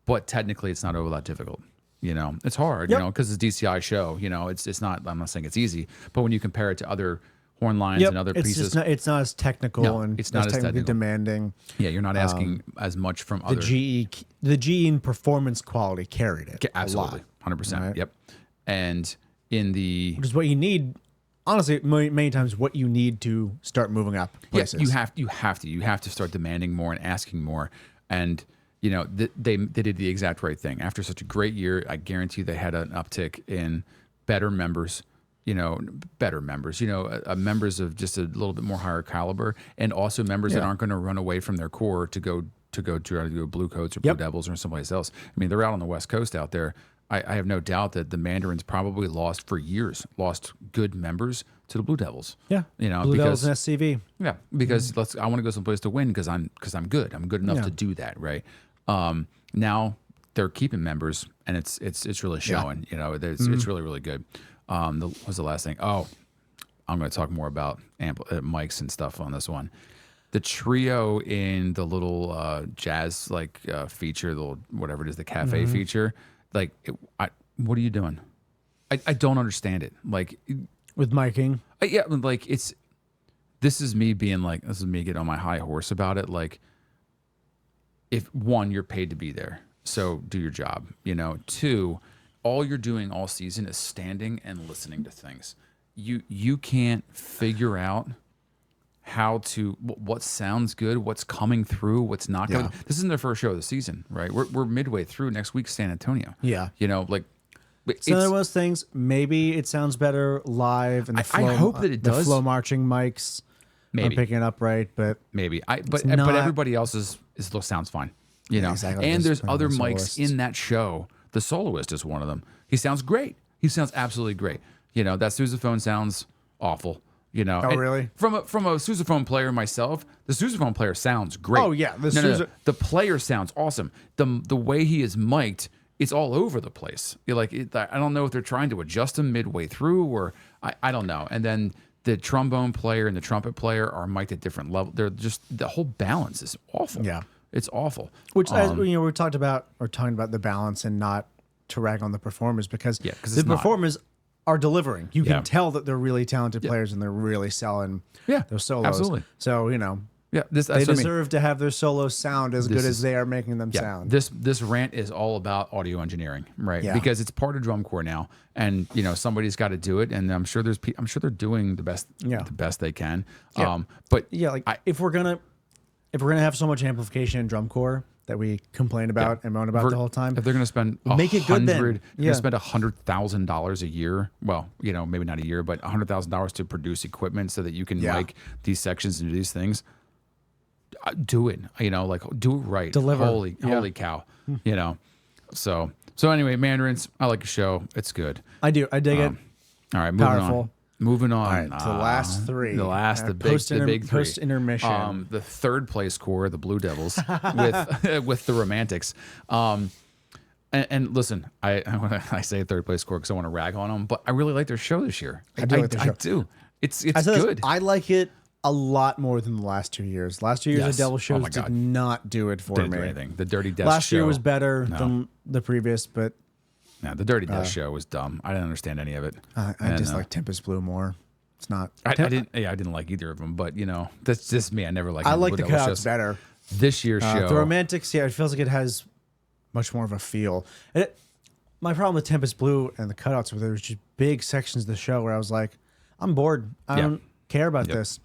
Speaker 1: But technically, it's not all that difficult. It's hard, because it's a DCI show. It's not. I'm not saying it's easy, but when you compare it to other Hornlines and other pieces,
Speaker 2: it's not as technical and it's not as technically demanding.
Speaker 1: Yeah, you're not asking as much from other.
Speaker 2: The GE in performance quality carried it.
Speaker 1: Absolutely, 100%. Right? Yep. And which
Speaker 2: is what you need. Honestly, many times what you need to start moving up places.
Speaker 1: You have to start demanding more and asking more. And they did the exact right thing. After such a great year, I guarantee they had an uptick in better members. Members of just a little bit more higher caliber, and also members that aren't going to run away from their core to go try to do Blue Coats or Blue Devils or someplace else. I mean, they're out on the West Coast out there. I have no doubt that the Mandarins probably lost good members to the Blue Devils.
Speaker 2: Yeah, Blue Devils and SCV.
Speaker 1: Yeah, because I want to go someplace to win because I'm good. I'm good enough to do that, right? Now they're keeping members, and it's really showing. It's really, really good. What was the last thing? Oh, I'm going to talk more about mics and stuff on this one. The trio in the little jazz feature, the little, whatever it is, the cafe feature. What are you doing? I don't understand it.
Speaker 2: With miking,
Speaker 1: this is me being this is me getting on my high horse about it. If one, you're paid to be there, so do your job. Two, all you're doing all season is standing and listening to things. You can't figure out what sounds good, what's coming through, what's not coming. This isn't their first show of the season, right? We're midway through. Next week's San Antonio.
Speaker 2: Yeah.
Speaker 1: It's
Speaker 2: one of those things. Maybe it sounds better live, and
Speaker 1: I hope that it does.
Speaker 2: The flow marching mics are picking it up right, but
Speaker 1: maybe but everybody else's sounds fine. Exactly. And there's other mics in that show. The soloist is one of them. He sounds great. He sounds absolutely great. That sousaphone sounds awful.
Speaker 2: Oh, really?
Speaker 1: From a sousaphone player myself, the sousaphone player sounds great.
Speaker 2: Oh yeah,
Speaker 1: the player sounds awesome. The way he is mic'd, it's all over the place. I don't know if they're trying to adjust him midway through, or I don't know. And then the trombone player and the trumpet player are mic'd at different levels. They're just, the whole balance is awful.
Speaker 2: Yeah.
Speaker 1: It's awful.
Speaker 2: Which, as we talking about the balance and not to rag on the performers, because the performers are delivering. You can tell that they're really talented players and they're really selling their solos.
Speaker 1: Absolutely.
Speaker 2: So, they deserve to have their solos sound as good as they are making them sound.
Speaker 1: This rant is all about audio engineering, right?
Speaker 2: Yeah.
Speaker 1: Because it's part of drum corps now, and somebody's got to do it, and I'm sure they're doing the best they can.
Speaker 2: Yeah. If we're gonna have so much amplification in drum corps that we complain about and moan about the whole time,
Speaker 1: if they're going to spend
Speaker 2: make it good, then
Speaker 1: spend $100,000 a year. Well, maybe not a year, but $100,000 to produce equipment so that you can mic these sections and do these things. Do it. Do it right.
Speaker 2: Deliver.
Speaker 1: Holy cow. So anyway, Mandarins. I like the show. It's good.
Speaker 2: I do. I dig it.
Speaker 1: All right, moving on.
Speaker 2: All right, to the last three.
Speaker 1: The big three.
Speaker 2: Post intermission.
Speaker 1: The third place core, the Blue Devils, with the Romantics. And listen, I say third place score because I want to rag on them, but I really like their show this year.
Speaker 2: I do like their show.
Speaker 1: I do. It's good.
Speaker 2: I like it a lot more than the last 2 years. Last 2 years, the Devil shows did not do it for me.
Speaker 1: Didn't do anything. The Dirty Death
Speaker 2: last
Speaker 1: show.
Speaker 2: year was better than the previous, but
Speaker 1: the Dirty Death show was dumb. I didn't understand any of it.
Speaker 2: I just like Tempest Blue more. It's not.
Speaker 1: I didn't like either of them, but that's just me. I never liked.
Speaker 2: I like the cutouts better.
Speaker 1: This year's show,
Speaker 2: the Romantics, it feels like it has much more of a feel. My problem with Tempest Blue and the cutouts were there was just big sections of the show where I was like, I'm bored. I don't care about this.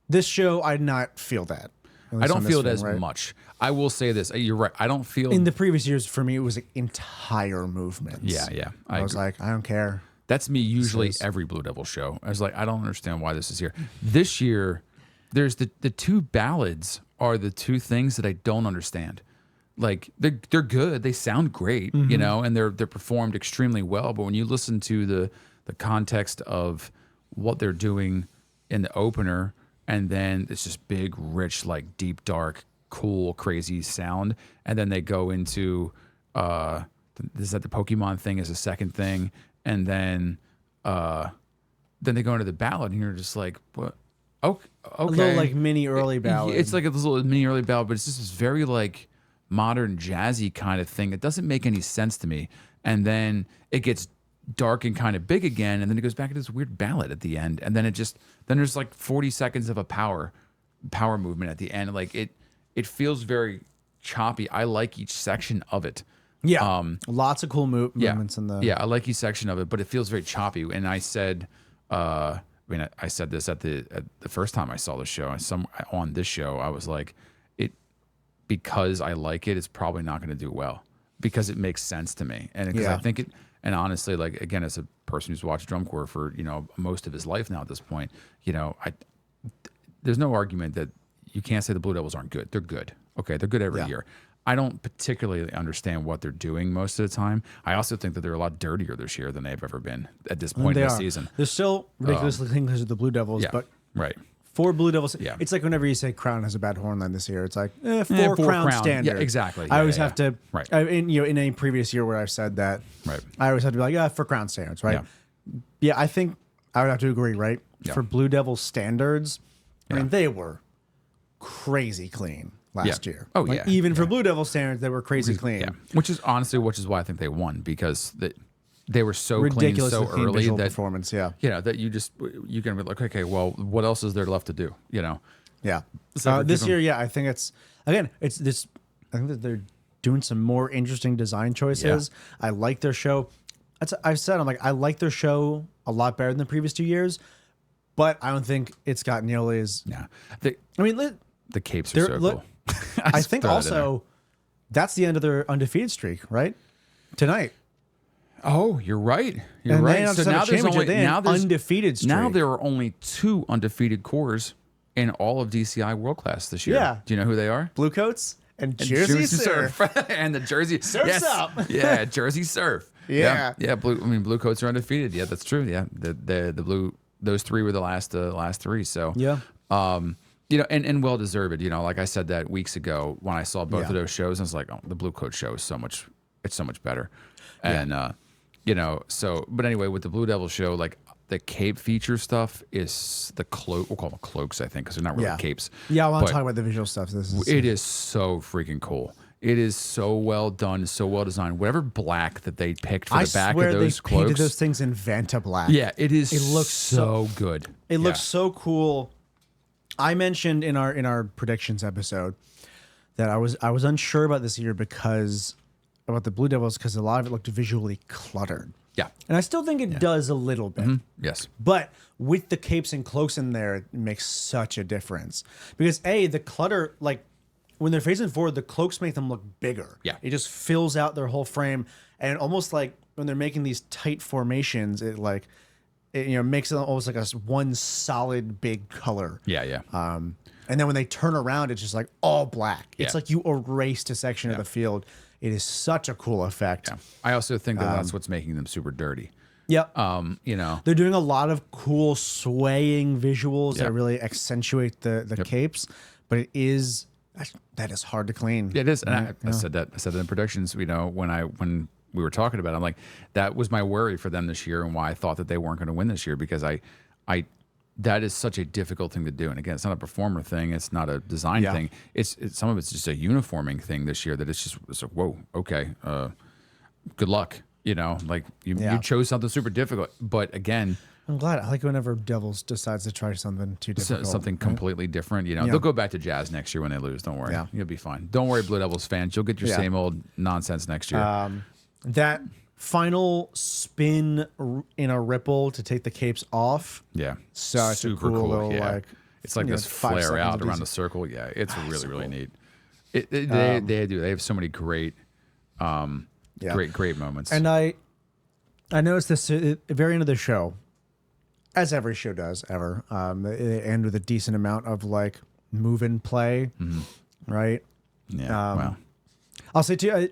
Speaker 2: This show, I did not feel that.
Speaker 1: I don't feel it as much. I will say this. You're right. I don't feel...
Speaker 2: In the previous years, for me, it was like entire movements.
Speaker 1: Yeah.
Speaker 2: I was like, I don't care.
Speaker 1: That's me usually every Blue Devil show. I was like, I don't understand why this is here. This year, there's the two ballads are the two things that I don't understand. They're good. They sound great, and they're performed extremely well. But when you listen to the context of what they're doing in the opener... And then it's just big, rich, deep, dark, cool, crazy sound. And then they go into the Pokemon thing as a second thing. And then they go into the ballad, and you're just like, what? Okay.
Speaker 2: A little mini early ballad.
Speaker 1: It's like a little mini early ballad, but it's just this very modern jazzy kind of thing. It doesn't make any sense to me. And then it gets dark and kind of big again, and then it goes back into this weird ballad at the end, and then there's 40 seconds of a power movement at the end. It feels very choppy. I like each section of it.
Speaker 2: Lots of cool movements in the
Speaker 1: I like each section of it, but it feels very choppy. And I said I said this at the first time I saw the show, on this show I was like, because I like it, it's probably not going to do well because it makes sense to me. And because I think it, and honestly, like, again, as a person who's watched drum corps for, most of his life now at this point, there's no argument that you can't say the Blue Devils aren't good. They're good. Okay. They're good every year. I don't particularly understand what they're doing most of the time. I also think that they're a lot dirtier this year than they've ever been at this point in the season.
Speaker 2: They're still ridiculously clean because of the Blue Devils, but
Speaker 1: right.
Speaker 2: For Blue Devils, it's like whenever you say Crown has a bad hornline this year, it's like four Crown standard.
Speaker 1: Yeah, exactly.
Speaker 2: I always have to,
Speaker 1: right.
Speaker 2: In any previous year where I've said that,
Speaker 1: right.
Speaker 2: I always have to be like, for Crown standards, right? Yeah, I think I would have to agree, right? For Blue Devils standards, I mean, they were crazy clean last year.
Speaker 1: Oh, like,
Speaker 2: even for Blue Devil standards, they were crazy clean.
Speaker 1: Yeah. Which is why I think they won, because they were so clean so early that
Speaker 2: performance,
Speaker 1: that you can be like, okay, well, what else is there left to do?
Speaker 2: Yeah. This year, I think I think that they're doing some more interesting design choices. I like their show. I've said, I like their show a lot better than the previous 2 years, but I don't think it's got nearly as.
Speaker 1: Yeah. The capes are so cool.
Speaker 2: I think also that's the end of their undefeated streak, right? Tonight.
Speaker 1: Oh, you're right. You're right. So now there's
Speaker 2: undefeated streak.
Speaker 1: Now there are only 2 undefeated corps in all of DCI World Class this year.
Speaker 2: Yeah.
Speaker 1: Do you know who they are?
Speaker 2: Bluecoats and Jersey Surf.
Speaker 1: And the Jersey
Speaker 2: Surf's up.
Speaker 1: Yeah, Jersey Surf.
Speaker 2: Yeah.
Speaker 1: Bluecoats are undefeated. Yeah, that's true. Yeah. The blue, those 3 were the last 3. So and well deserved. Like I said that weeks ago when I saw both of those shows, I was like, oh, the Bluecoat show is so much better. And but anyway, with the Blue Devil show, like the cape feature stuff is the cloak. We'll call them cloaks, I think, because they're not really capes.
Speaker 2: Yeah, I want to talk about the visual stuff.
Speaker 1: It is so freaking cool. It is so well done, so well designed. Whatever black that they picked for the back of those cloaks,
Speaker 2: painted those things in Vanta black.
Speaker 1: Yeah, it is. It looks so good.
Speaker 2: It looks so cool. I mentioned in our predictions episode that I was unsure about this year about the Blue Devils because a lot of it looked visually cluttered.
Speaker 1: Yeah.
Speaker 2: And I still think it does a little bit.
Speaker 1: Mm-hmm. Yes.
Speaker 2: But with the capes and cloaks in there, it makes such a difference. Because the clutter, like when they're facing forward, the cloaks make them look bigger.
Speaker 1: Yeah.
Speaker 2: It just fills out their whole frame. And almost like when they're making these tight formations, it makes it almost like a one solid big color.
Speaker 1: Yeah.
Speaker 2: And then when they turn around, it's just like all black. It's like you erased a section of the field. It is such a cool effect. Yeah.
Speaker 1: I also think that's what's making them super dirty.
Speaker 2: Yep. They're doing a lot of cool swaying visuals that really accentuate the capes, but that is hard to clean.
Speaker 1: It is. And I said that in predictions, when we were talking about it, I'm like, that was my worry for them this year and why I thought that they weren't going to win this year, because that is such a difficult thing to do. And again, it's not a performer thing. It's not a design thing. It's some of it's just a uniforming thing this year that it's like, whoa, okay, good luck. Like you chose something super difficult. But again,
Speaker 2: I'm glad. I like whenever Devils decides to try something too difficult.
Speaker 1: Something completely different. They'll go back to jazz next year when they lose. Don't worry. Yeah. You'll be fine. Don't worry, Blue Devils fans. You'll get your same old nonsense next year.
Speaker 2: That final spin in a ripple to take the capes off.
Speaker 1: Yeah.
Speaker 2: Such super a cool little like.
Speaker 1: It's like this flare out around the circle. Yeah. It's really, really neat. They have so many great, great moments.
Speaker 2: And I noticed this at the very end of the show, as every show does ever. They end with a decent amount of like move and play, right?
Speaker 1: Yeah. Wow.
Speaker 2: I'll say to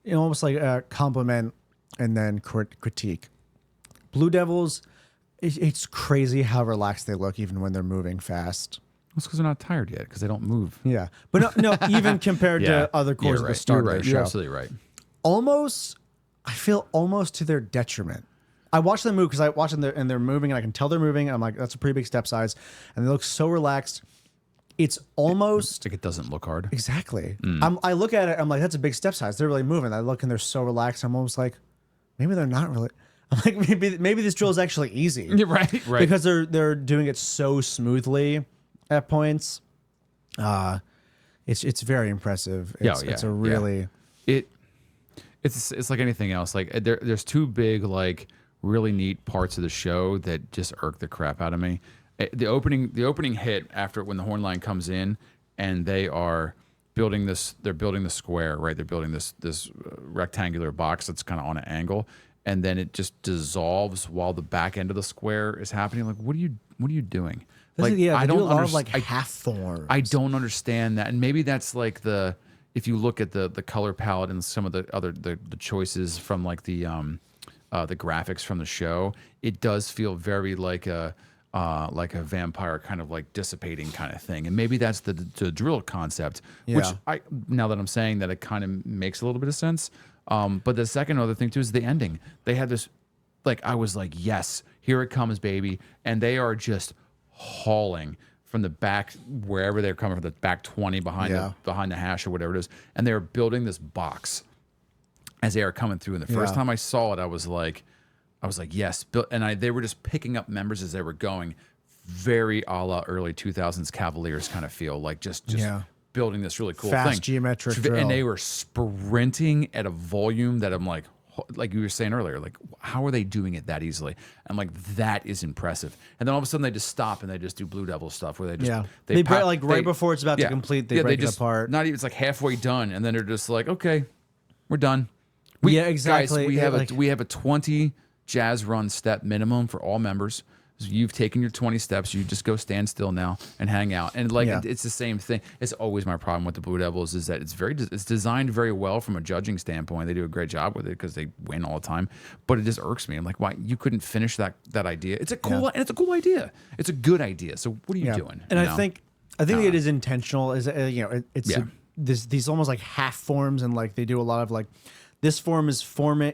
Speaker 2: you, almost like a compliment and then critique. Blue Devils, it's crazy how relaxed they look even when they're moving fast.
Speaker 1: It's because they're not tired yet, because they don't move.
Speaker 2: Yeah. But no, even compared to other corps at the start of their show.
Speaker 1: You're absolutely right.
Speaker 2: I feel almost to their detriment. I watch them move because I watch them and they're moving and I can tell they're moving. And I'm like, that's a pretty big step size. And they look so relaxed. It's almost
Speaker 1: like it doesn't look hard.
Speaker 2: Exactly. I look at it. I'm like, that's a big step size. They're really moving. I look and they're so relaxed. I'm almost like, maybe they're not really. I'm like, maybe this drill is actually easy.
Speaker 1: Right.
Speaker 2: Because they're doing it so smoothly at points. It's very impressive. It's a really
Speaker 1: it's like anything else. Like there's 2 big like really neat parts of the show that just irk the crap out of me. The opening hit after when the Hornline comes in and they are building this. They're building the square, right? They're building this rectangular box that's kind of on an angle, and then it just dissolves while the back end of the square is happening. Like, what are you doing? Like,
Speaker 2: I don't understand. Like half forms.
Speaker 1: I don't understand that, and maybe that's like if you look at the color palette and some of the other the choices from like the graphics from the show, it does feel very like a vampire kind of like dissipating kind of thing, and maybe that's the drill concept. Which now that I'm saying that, it kind of makes a little bit of sense. But the second other thing too is the ending. They had this, like, I was like, yes, here it comes, baby, and they are just hauling from the back, wherever they're coming from, the back 20 behind the hash or whatever it is, and they're building this box as they are coming through. And the first time I saw it, I was like, yes, and they were just picking up members as they were going, very a la early 2000s Cavaliers kind of feel, like just building this really cool
Speaker 2: fast
Speaker 1: thing.
Speaker 2: geometric drill.
Speaker 1: And they were sprinting at a volume that I'm like you were saying earlier, like, how are they doing it that easily? I'm like, that is impressive. And then all of a sudden they just stop and they just do Blue Devil stuff where they just
Speaker 2: right before it's about to complete, they break it apart.
Speaker 1: Not even, it's like halfway done, and then they're just like, okay, we're done.
Speaker 2: Exactly.
Speaker 1: Guys, we have a 20 jazz run step minimum for all members. So you've taken your 20 steps. You just go stand still now and hang out. And it's the same thing. It's always my problem with the Blue Devils is that it's designed very well from a judging standpoint. They do a great job with it because they win all the time. But it just irks me. I'm like, why you couldn't finish that idea? It's a cool and it's a cool idea. It's a good idea. So what are you doing?
Speaker 2: And I think it is intentional. Is these almost like half forms, and like they do a lot of like this form is forming.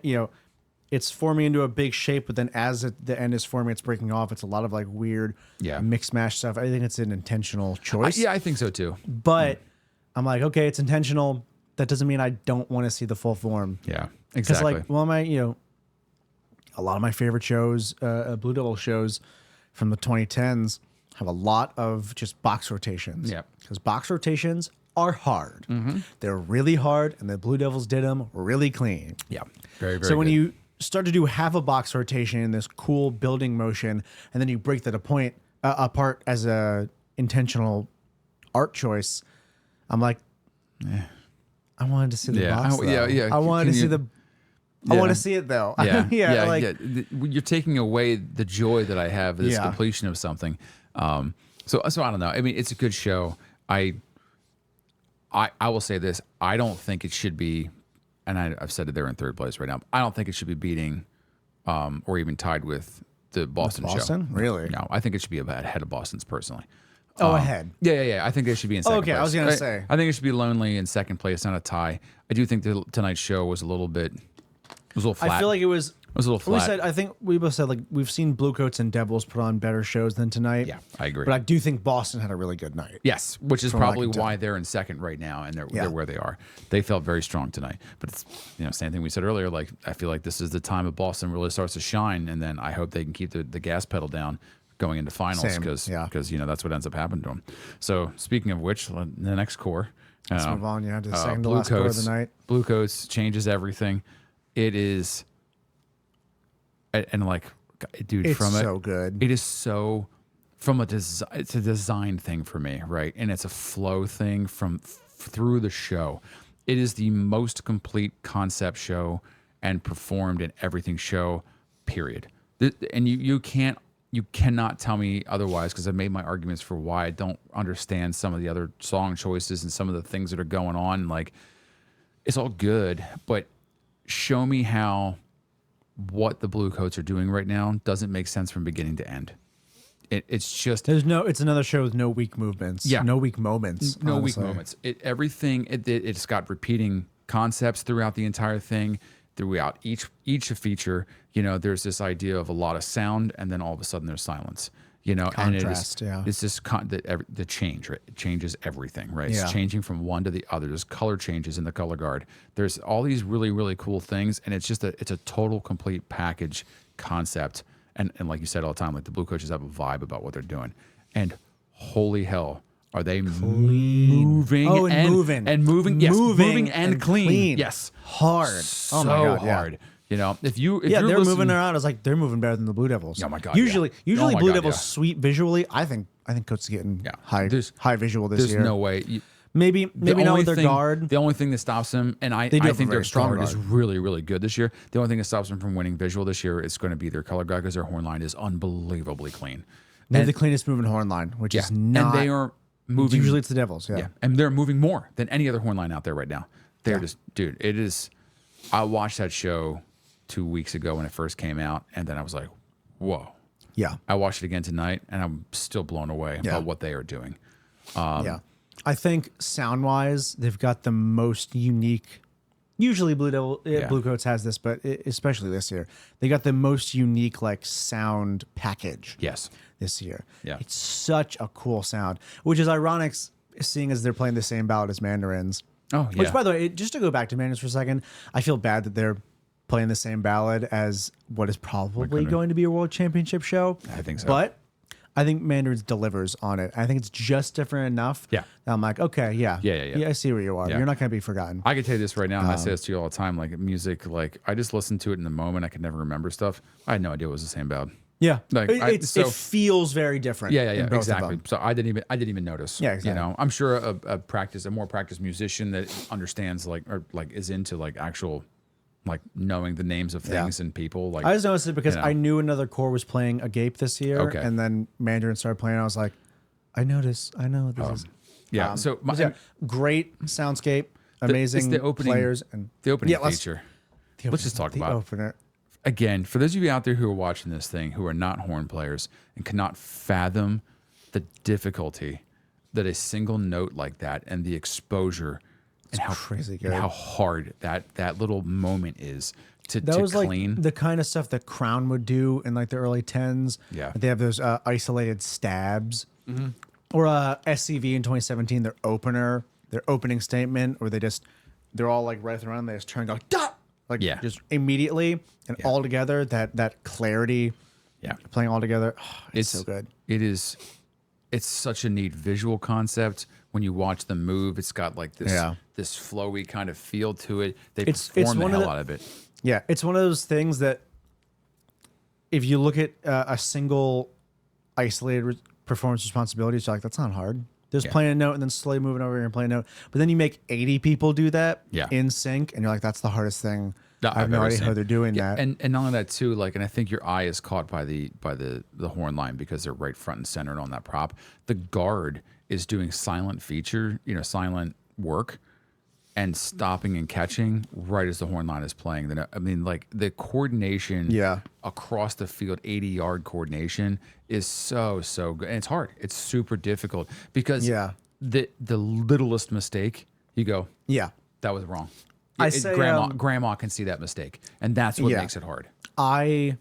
Speaker 2: It's forming into a big shape, but then as the end is forming, it's breaking off. It's a lot of like weird mix mash stuff. I think it's an intentional choice.
Speaker 1: I think so too.
Speaker 2: But I'm like, okay, it's intentional. That doesn't mean I don't want to see the full form.
Speaker 1: Yeah, exactly.
Speaker 2: Because like, a lot of my favorite shows, Blue Devil shows from the 2010s, have a lot of just box rotations.
Speaker 1: Yeah,
Speaker 2: because box rotations are hard.
Speaker 1: Mm-hmm.
Speaker 2: They're really hard, and the Blue Devils did them really clean.
Speaker 1: Yeah, very, very.
Speaker 2: So when you start to do half a box rotation in this cool building motion, and then you break that apart as a intentional art choice, I'm like, I wanted to see the box. I wanted to see the. I want to see it though.
Speaker 1: You're taking away the joy that I have, this completion of something. So I don't know. I mean, it's a good show. I will say this. I don't think it should be. And I've said it, they're in third place right now. I don't think it should be beating or even tied with the Boston show.
Speaker 2: Really?
Speaker 1: No, I think it should be ahead of Boston's personally.
Speaker 2: Ahead.
Speaker 1: Yeah. I think they should be in second place.
Speaker 2: I was going to say.
Speaker 1: I think it should be Lonely in second place, not a tie. I do think tonight's show was a little flat.
Speaker 2: I feel like it was
Speaker 1: a little flat.
Speaker 2: I think we both said, like, we've seen Bluecoats and Devils put on better shows than tonight.
Speaker 1: Yeah, I agree.
Speaker 2: But I do think Boston had a really good night.
Speaker 1: Yes, which is probably why they're in second right now, and they're where they are. They felt very strong tonight. But it's same thing we said earlier. Like, I feel like this is the time of Boston really starts to shine, and then I hope they can keep the gas pedal down going into finals because that's what ends up happening to them. So speaking of which, the next core.
Speaker 2: Let's move on. To the second to last core of the night.
Speaker 1: Bluecoats changes everything. It is, and like, dude,
Speaker 2: it's so good.
Speaker 1: It is so from it's a design thing for me, right? And it's a flow thing through the show. It is the most complete concept show and performed in everything show, period. And you cannot tell me otherwise, because I've made my arguments for why I don't understand some of the other song choices and some of the things that are going on. Like, it's all good, but show me how what the Bluecoats are doing right now doesn't make sense from beginning to end. It's just
Speaker 2: it's another show with no weak movements. Yeah, no weak moments.
Speaker 1: No weak moments. It's got repeating concepts throughout the entire thing. Throughout each feature, there's this idea of a lot of sound, and then all of a sudden there's silence.
Speaker 2: Contrast,
Speaker 1: it's just the change, right? It changes everything, right? It's changing from one to the other. There's color changes in the color guard. There's all these really, really cool things, and it's a total complete package concept. And like you said all the time, like the Bluecoats have a vibe about what they're doing. And holy hell, are they moving and clean. Yes,
Speaker 2: hard.
Speaker 1: Oh my God, hard. If you're
Speaker 2: they're moving around. I was like, they're moving better than the Blue Devils.
Speaker 1: Oh my God.
Speaker 2: Usually Blue Devils sweet visually. I think Coates is getting high visual this year.
Speaker 1: There's no way.
Speaker 2: Maybe not with their guard.
Speaker 1: The only thing that stops them, and I think their guard is really, really good this year. The only thing that stops them from winning visual this year is going to be their color guard because their horn line is unbelievably clean.
Speaker 2: They have the cleanest moving horn line, which is not.
Speaker 1: And they are moving.
Speaker 2: Usually it's the Devils, yeah.
Speaker 1: And they're moving more than any other horn line out there right now. They're just, dude, it is. I watched that show 2 weeks ago when it first came out, and then I was like, whoa.
Speaker 2: Yeah.
Speaker 1: I watched it again tonight, and I'm still blown away about what they are doing.
Speaker 2: I think sound-wise, they've got the most unique. Usually, Bluecoats has this, but especially this year, they got the most unique like sound package.
Speaker 1: Yes,
Speaker 2: this year.
Speaker 1: Yeah,
Speaker 2: it's such a cool sound, which is ironic, seeing as they're playing the same ballad as Mandarins.
Speaker 1: Oh, yeah.
Speaker 2: Which, by the way, just to go back to Mandarins for a second, I feel bad that they're playing the same ballad as what is probably going to be a World Championship show.
Speaker 1: I think so,
Speaker 2: but I think Mandarins delivers on it. I think it's just different enough.
Speaker 1: Yeah.
Speaker 2: That I'm like, okay, yeah, I see where you are.
Speaker 1: Yeah.
Speaker 2: You're not going to be forgotten.
Speaker 1: I can tell you this right now, and I say this to you all the time. Like music, like I just listen to it in the moment. I can never remember stuff. I had no idea it was the same ballad.
Speaker 2: Yeah,
Speaker 1: like
Speaker 2: it feels very different.
Speaker 1: Yeah, exactly. So I didn't even notice.
Speaker 2: Yeah, exactly.
Speaker 1: You know, I'm sure a more practiced musician that understands is into like actual. Like knowing the names of things and people. Like
Speaker 2: I just noticed it because I knew another corps was playing Agape this year, and then Mandarin started playing. I was like, I know this is.
Speaker 1: Yeah. So
Speaker 2: great soundscape, amazing
Speaker 1: the opening,
Speaker 2: players, and
Speaker 1: the opening feature. Let's just talk about
Speaker 2: opener.
Speaker 1: Again, for those of you out there who are watching this thing who are not horn players and cannot fathom the difficulty that a single note like that and the exposure. And how
Speaker 2: crazy good.
Speaker 1: And how hard that little moment is to
Speaker 2: was
Speaker 1: clean.
Speaker 2: Like the kind of stuff that Crown would do in like the early 10s.
Speaker 1: Yeah.
Speaker 2: They have those isolated stabs. Mm-hmm. Or SCV in 2017, their opening statement, where they're all like right around, they just turn and go, Duh! Like just immediately and all together, that clarity.
Speaker 1: Yeah.
Speaker 2: Playing all together. Oh, it's so good.
Speaker 1: It's such a neat visual concept. When you watch them move, it's got like this flowy kind of feel to it. They perform the hell out of it.
Speaker 2: Yeah, it's one of those things that if you look at a single isolated performance responsibility, it's like, that's not hard. Just playing a note and then slowly moving over here and playing a note. But then you make 80 people do that in sync, and you're like, that's the hardest thing. I have no idea how they're doing that.
Speaker 1: And not only that too, like, and I think your eye is caught by the horn line because they're right front and center on that prop. The guard is doing silent work and stopping and catching right as the horn line is playing. I mean, like the coordination across the field, 80-yard coordination is so good. And it's hard. It's super difficult because the littlest mistake, you go, that was wrong. Grandma can see that mistake, and that's what makes it hard.
Speaker 2: I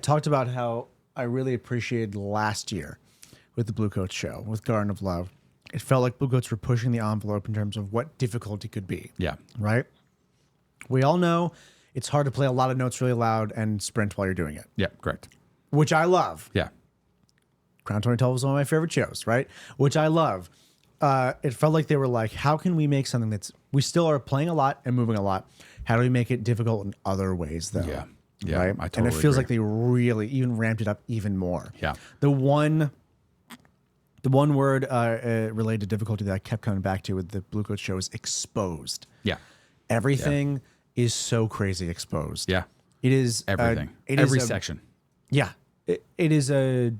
Speaker 2: talked about how I really appreciated last year with the Bluecoats show, with Garden of Love. It felt like Bluecoats were pushing the envelope in terms of what difficulty could be. Yeah. Right? We all know it's hard to play a lot of notes really loud and sprint while you're doing it.
Speaker 1: Yeah, correct.
Speaker 2: Which I love.
Speaker 1: Yeah.
Speaker 2: Crown 2012 was one of my favorite shows, right? Which I love. It felt like they were like, how can we make something we still are playing a lot and moving a lot. How do we make it difficult in other ways, though? Yeah.
Speaker 1: Yeah.
Speaker 2: Right?
Speaker 1: I totally
Speaker 2: And it feels
Speaker 1: agree.
Speaker 2: like they really even ramped it up even more.
Speaker 1: Yeah.
Speaker 2: The one word related to difficulty that I kept coming back to with the Bluecoats show is exposed. Yeah. Everything is so crazy exposed.
Speaker 1: Yeah.
Speaker 2: It is
Speaker 1: everything. Every section.
Speaker 2: Yeah. It is a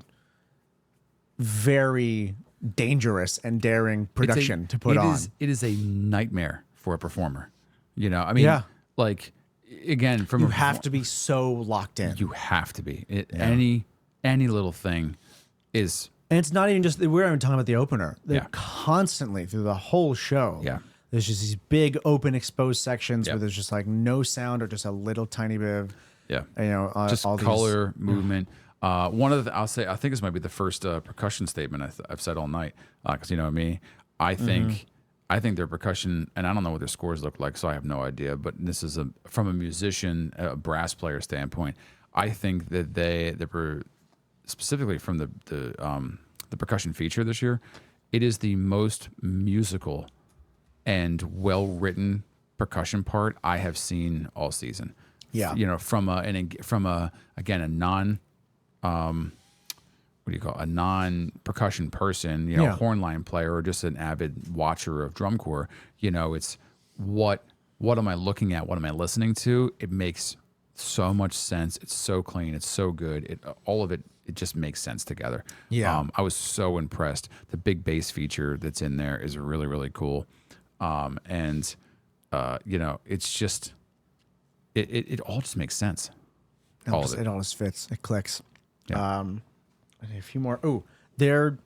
Speaker 2: very dangerous and daring production to put on.
Speaker 1: It is a nightmare for a performer. You know, I mean, like, again,
Speaker 2: you have to be so locked in.
Speaker 1: You have to be. Any little thing is.
Speaker 2: And it's not even just, we're even talking about the opener. They're constantly through the whole show. Yeah. There's just these big open exposed sections where there's just like no sound or just a little tiny bit of,
Speaker 1: just all color, movement. One of the, I'll say, I think this might be the first percussion statement I've said all night. Because you know me, I think their percussion, and I don't know what their scores look like, so I have no idea. But this is from a musician, a brass player standpoint. I think that they specifically from the percussion feature this year, it is the most musical and well-written percussion part I have seen all season. Yeah, you know, from a non what do you call it, a non-percussion person, hornline player, or just an avid watcher of drum corps, it's what am I looking at? What am I listening to? It makes so much sense. It's so clean. It's so good. All of it just makes sense together.
Speaker 2: Yeah.
Speaker 1: I was so impressed. The big bass feature that's in there is really, really cool. It's just, it all just makes sense.
Speaker 2: It all just fits. It clicks.
Speaker 1: Yeah.
Speaker 2: A few more. Oh, they're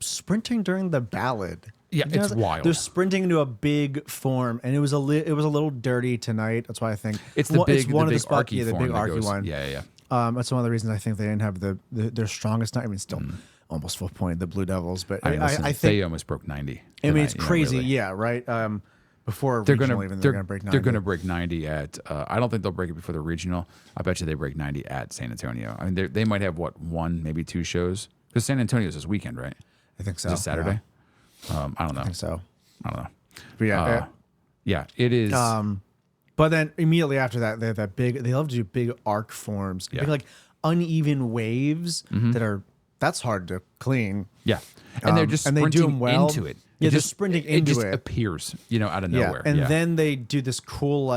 Speaker 2: sprinting during the ballad.
Speaker 1: Yeah, it's wild.
Speaker 2: They're sprinting into a big form, and it was a little dirty tonight. That's why I think
Speaker 1: it's the big,
Speaker 2: one
Speaker 1: the
Speaker 2: of
Speaker 1: big archy
Speaker 2: the big archy one.
Speaker 1: Yeah.
Speaker 2: That's one of the reasons I think they didn't have their strongest night. I mean, still almost full point, the Blue Devils, but I think
Speaker 1: they almost broke 90.
Speaker 2: I mean, it's crazy. Really. Yeah, right. Before they're going to
Speaker 1: break 90. They're going to break 90 at. I don't think they'll break it before the regional. I bet you they break 90 at San Antonio. I mean, they might have one, maybe two shows because San Antonio's this weekend, right?
Speaker 2: I think so.
Speaker 1: Is it Saturday?
Speaker 2: Yeah.
Speaker 1: I don't know.
Speaker 2: I think so.
Speaker 1: I don't know.
Speaker 2: But
Speaker 1: yeah, it is.
Speaker 2: But then immediately after that, they have that big. They love to do big arc forms, big, like uneven waves that's hard to clean.
Speaker 1: Yeah, and they're just sprinting
Speaker 2: they do them well.
Speaker 1: into it.
Speaker 2: Yeah, they're sprinting into it.
Speaker 1: It just appears, out of nowhere.
Speaker 2: And then they do this cool,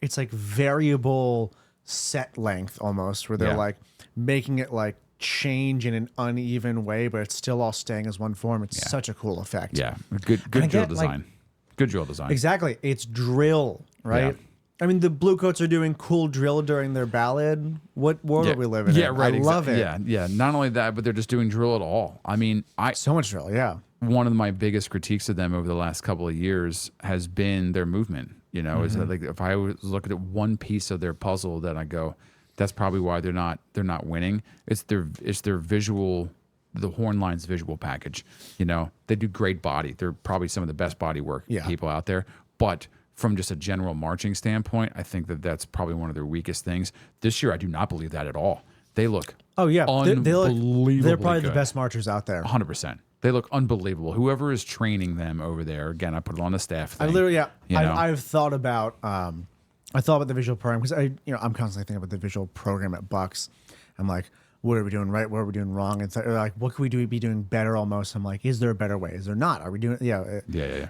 Speaker 2: it's like variable set length almost, where they're like making it like change in an uneven way, but it's still all staying as one form. It's such a cool effect.
Speaker 1: Yeah, good drill design. Good drill design.
Speaker 2: Exactly. It's drill, right? Yeah. I mean, the Bluecoats are doing cool drill during their ballad. What world are we living in?
Speaker 1: Yeah, right.
Speaker 2: I love it.
Speaker 1: Yeah. Not only that, but they're just doing drill at all. I mean,
Speaker 2: so much drill. Yeah.
Speaker 1: One of my biggest critiques of them over the last couple of years has been their movement. Is that like if I was looking at one piece of their puzzle, that I go, that's probably why they're not winning. It's their visual, the Hornline's visual package. They do great body. They're probably some of the best body work people out there. But from just a general marching standpoint, I think that's probably one of their weakest things. This year, I do not believe that at all. They look unbelievably
Speaker 2: they're probably
Speaker 1: good.
Speaker 2: the best marchers out there.
Speaker 1: 100%. They look unbelievable. Whoever is training them over there, again, I put it on the staff thing.
Speaker 2: I've thought about the visual program because I'm constantly thinking about the visual program at Bucks. I'm like, what are we doing right? What are we doing wrong? And so, like, what could we be doing better? Almost, I'm like, is there a better way? Is there not? Are we doing? Yeah.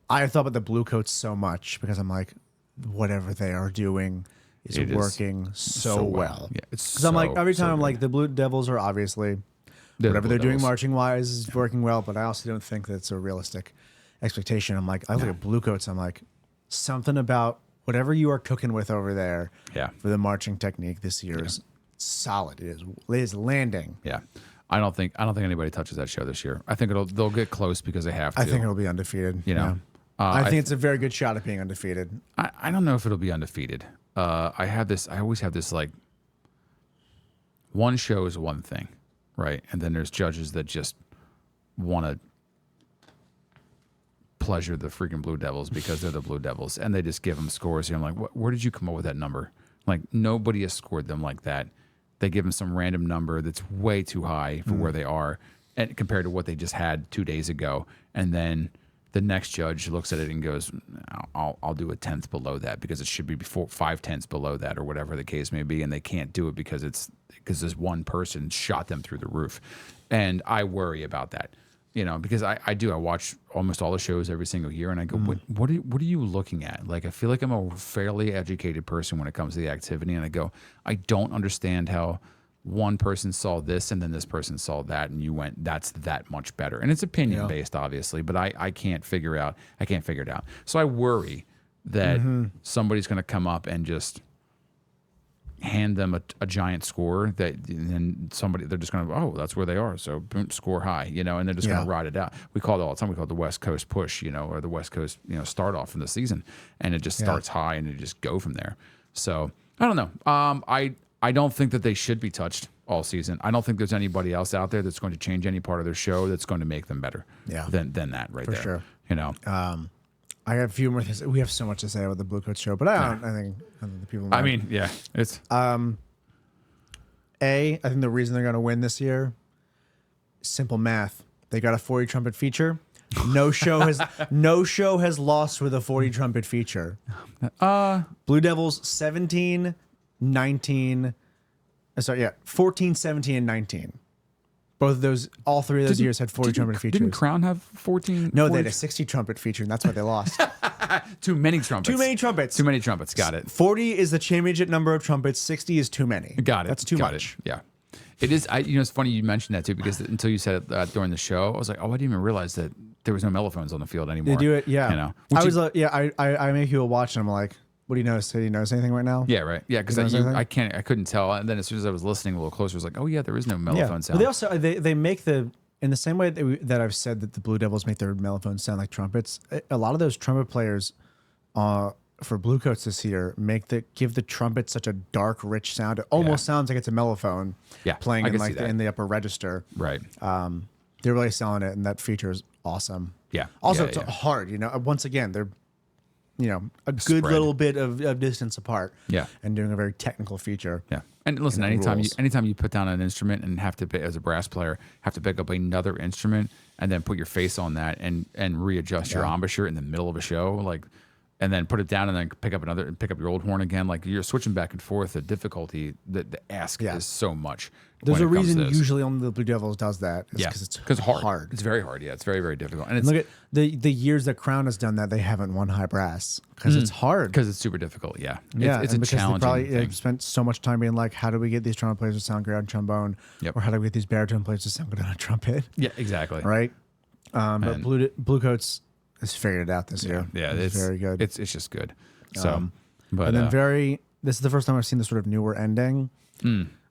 Speaker 2: I thought about the Bluecoats so much because I'm like, whatever they are doing is working so well.
Speaker 1: Yeah, because
Speaker 2: I'm like, every time I'm like, the Blue Devils are obviously whatever they're doing marching wise is working well, but I also don't think that it's a realistic expectation. I'm like, I look at Bluecoats, I'm like, something about whatever you are cooking with over there for the marching technique this year is solid. It is landing.
Speaker 1: Yeah. I don't think anybody touches that show this year. I think they'll get close because they have to.
Speaker 2: I think it'll be undefeated. I think it's a very good shot at being undefeated.
Speaker 1: I don't know if it'll be undefeated. I always have this like, one show is one thing, right? And then there's judges that just want to pleasure the freaking Blue Devils because they're the Blue Devils, and they just give them scores. And I'm like, where did you come up with that number? Like, nobody has scored them like that. They give them some random number that's way too high for where they are, and compared to what they just had 2 days ago. And then the next judge looks at it and goes, I'll do a tenth below that because it should be 5/10 below that, or whatever the case may be. And they can't do it because this one person shot them through the roof. And I worry about that, because I watch almost all the shows every single year, and I go, what are you looking at? Like, I feel like I'm a fairly educated person when it comes to the activity, and I go, I don't understand how one person saw this and then this person saw that, and you went, that's that much better. And it's opinion based, obviously, but I can't figure it out. So I worry that somebody's going to come up and just hand them a giant score that, and they're just going to, that's where they are, so boom, score high, and they're just going to ride it out. We call it all the time, we call it the West Coast push, or the West Coast start off from the season, and it just starts high and it just go from there. So I don't know. I don't think that they should be touched all season. I don't think there's anybody else out there that's going to change any part of their show that's going to make them better than that right there. For
Speaker 2: sure.
Speaker 1: I
Speaker 2: have a few more things. We have so much to say about the Bluecoats show, but I think the people
Speaker 1: might. I mean, it's
Speaker 2: I think the reason they're going to win this year, simple math. They got a 40 trumpet feature. No show has lost with a 40 trumpet feature. Blue Devils 17, 19, sorry, yeah, 14, 17, and 19. Both of those, all three of those years had 40 trumpet features.
Speaker 1: Didn't Crown have 14?
Speaker 2: No, they had a 60 trumpet feature, and that's why they lost.
Speaker 1: Too many trumpets.
Speaker 2: Too many trumpets.
Speaker 1: Too many trumpets. Got it.
Speaker 2: 40 is the championship number of trumpets. 60 is too many.
Speaker 1: Got it.
Speaker 2: That's too much.
Speaker 1: Yeah. It is. It's funny you mentioned that too, because until you said it during the show, I was like, oh, I didn't even realize that there was no mellophones on the field anymore.
Speaker 2: They do it, yeah.
Speaker 1: You know,
Speaker 2: I was like, I make you a watch, and I'm like, what do you notice? Do you notice anything right now?
Speaker 1: Yeah, right. Yeah, because I couldn't tell, and then as soon as I was listening a little closer, I was like, oh yeah, there is no mellophone sound.
Speaker 2: But they also they make in the same way that I've said that the Blue Devils make their mellophones sound like trumpets. A lot of those trumpet players, for Bluecoats this year, give the trumpet such a dark, rich sound. It almost sounds like it's a mellophone.
Speaker 1: Yeah,
Speaker 2: playing in the upper register.
Speaker 1: Right.
Speaker 2: They're really selling it, and that feature is awesome.
Speaker 1: Yeah.
Speaker 2: Also, it's hard. Once again, they're a good little bit of distance apart.
Speaker 1: Yeah.
Speaker 2: And doing a very technical feature.
Speaker 1: Yeah. And listen, anytime you put down an instrument and have to, as a brass player, have to pick up another instrument and then put your face on that and readjust your embouchure in the middle of a show, and then put it down and then pick up your old horn again. Like, you're switching back and forth. The difficulty, the ask is so much.
Speaker 2: There's a reason usually only the Blue Devils does that.
Speaker 1: Because
Speaker 2: it's
Speaker 1: hard. It's very hard. Yeah, it's very, very difficult. And
Speaker 2: look at the years that Crown has done that, they haven't won high brass because it's hard.
Speaker 1: Because it's super difficult. Yeah,
Speaker 2: it's
Speaker 1: a challenging thing.
Speaker 2: They've spent so much time being like, how do we get these trumpet players to sound great on trombone?
Speaker 1: Yep.
Speaker 2: Or how do we get these baritone players to sound good on a trumpet?
Speaker 1: Yeah, exactly.
Speaker 2: Right. But Bluecoats has figured it out this year.
Speaker 1: Yeah,
Speaker 2: it's very good.
Speaker 1: It's just good. So,
Speaker 2: but then this is the first time I've seen the sort of newer ending.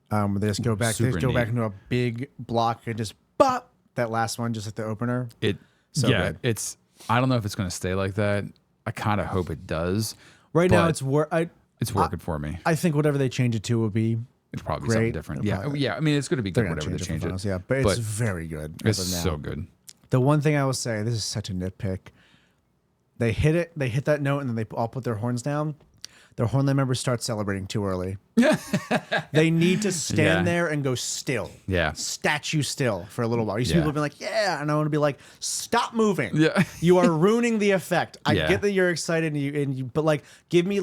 Speaker 2: Where they just go back. They just go back into a big block and just bop that last one, just like the opener.
Speaker 1: Good. I don't know if it's going to stay like that. I kind of hope it does.
Speaker 2: Right now, it's
Speaker 1: working for me.
Speaker 2: I think whatever they change it to will be.
Speaker 1: It's probably something different. Yeah. I mean, it's going to be good whatever they change it.
Speaker 2: Yeah, but it's very good.
Speaker 1: It's so good.
Speaker 2: The one thing I will say, this is such a nitpick. They hit that note, and then they all put their horns down. Their Hornline members start celebrating too early. They need to stand there and go still. Yeah. Statue still for a little while. You see people being like, yeah. And I want to be like, stop moving. Yeah. You are ruining the effect. I get that you're excited, but give me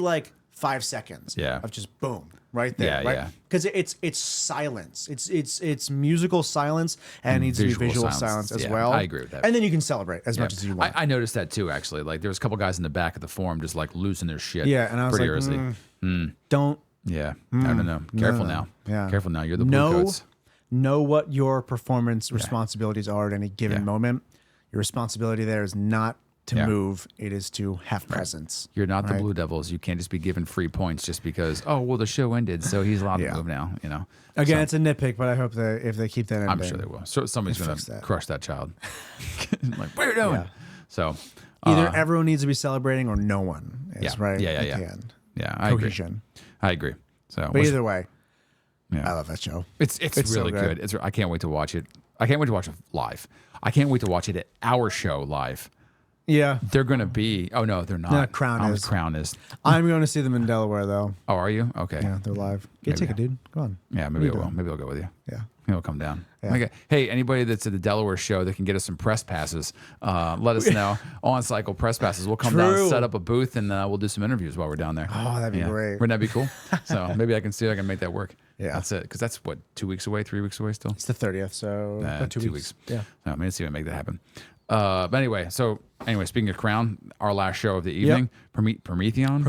Speaker 2: 5 seconds of just boom. Right there, right? Because it's silence. It's musical silence, and it needs to be visual silence as well.
Speaker 1: I agree with that.
Speaker 2: And then you can celebrate as much as you want.
Speaker 1: I noticed that too, actually. There was a couple guys in the back of the forum just losing their shit.
Speaker 2: Yeah, and I was don't.
Speaker 1: Yeah, I don't know. Careful now. Yeah, careful now. You're the Bluecoats.
Speaker 2: Know what your performance responsibilities are at any given moment. Your responsibility there is not to move, it is to have presence.
Speaker 1: You're not the Blue Devils. You can't just be given free points just because, the show ended, so he's allowed to move now.
Speaker 2: Again, it's a nitpick, but I hope that if they keep that ending,
Speaker 1: I'm sure they will. So somebody's going to crush that child. What are you doing? Yeah. So
Speaker 2: either everyone needs to be celebrating or no one is right.
Speaker 1: Yeah. I
Speaker 2: Cohesion.
Speaker 1: Agree. I agree. So,
Speaker 2: but either way, I love that show.
Speaker 1: It's really so good. I can't wait to watch it. I can't wait to watch it live. I can't wait to watch it at our show live.
Speaker 2: Yeah,
Speaker 1: they're going to be. Oh no, they're not.
Speaker 2: No, Crown is. I'm going to see them in Delaware though.
Speaker 1: Oh, are you? Okay.
Speaker 2: Yeah, they're live. Get a ticket, dude. Come on.
Speaker 1: Yeah, maybe I will. Maybe I'll go with you.
Speaker 2: Yeah,
Speaker 1: maybe I'll come down.
Speaker 2: Yeah.
Speaker 1: Okay. Hey, anybody that's at the Delaware show that can get us some press passes, let us know. On cycle press passes. We'll come down, set up a booth, and we'll do some interviews while we're down there.
Speaker 2: Oh, that'd be great.
Speaker 1: Wouldn't that be cool? So maybe I can see if I can make that work.
Speaker 2: Yeah,
Speaker 1: that's it. Because that's what 2 weeks away, 3 weeks away still.
Speaker 2: It's the 30th, so about 2 weeks. Yeah.
Speaker 1: So maybe see if I can make that happen. But anyway, speaking of Crown, our last show of the evening, Promethean.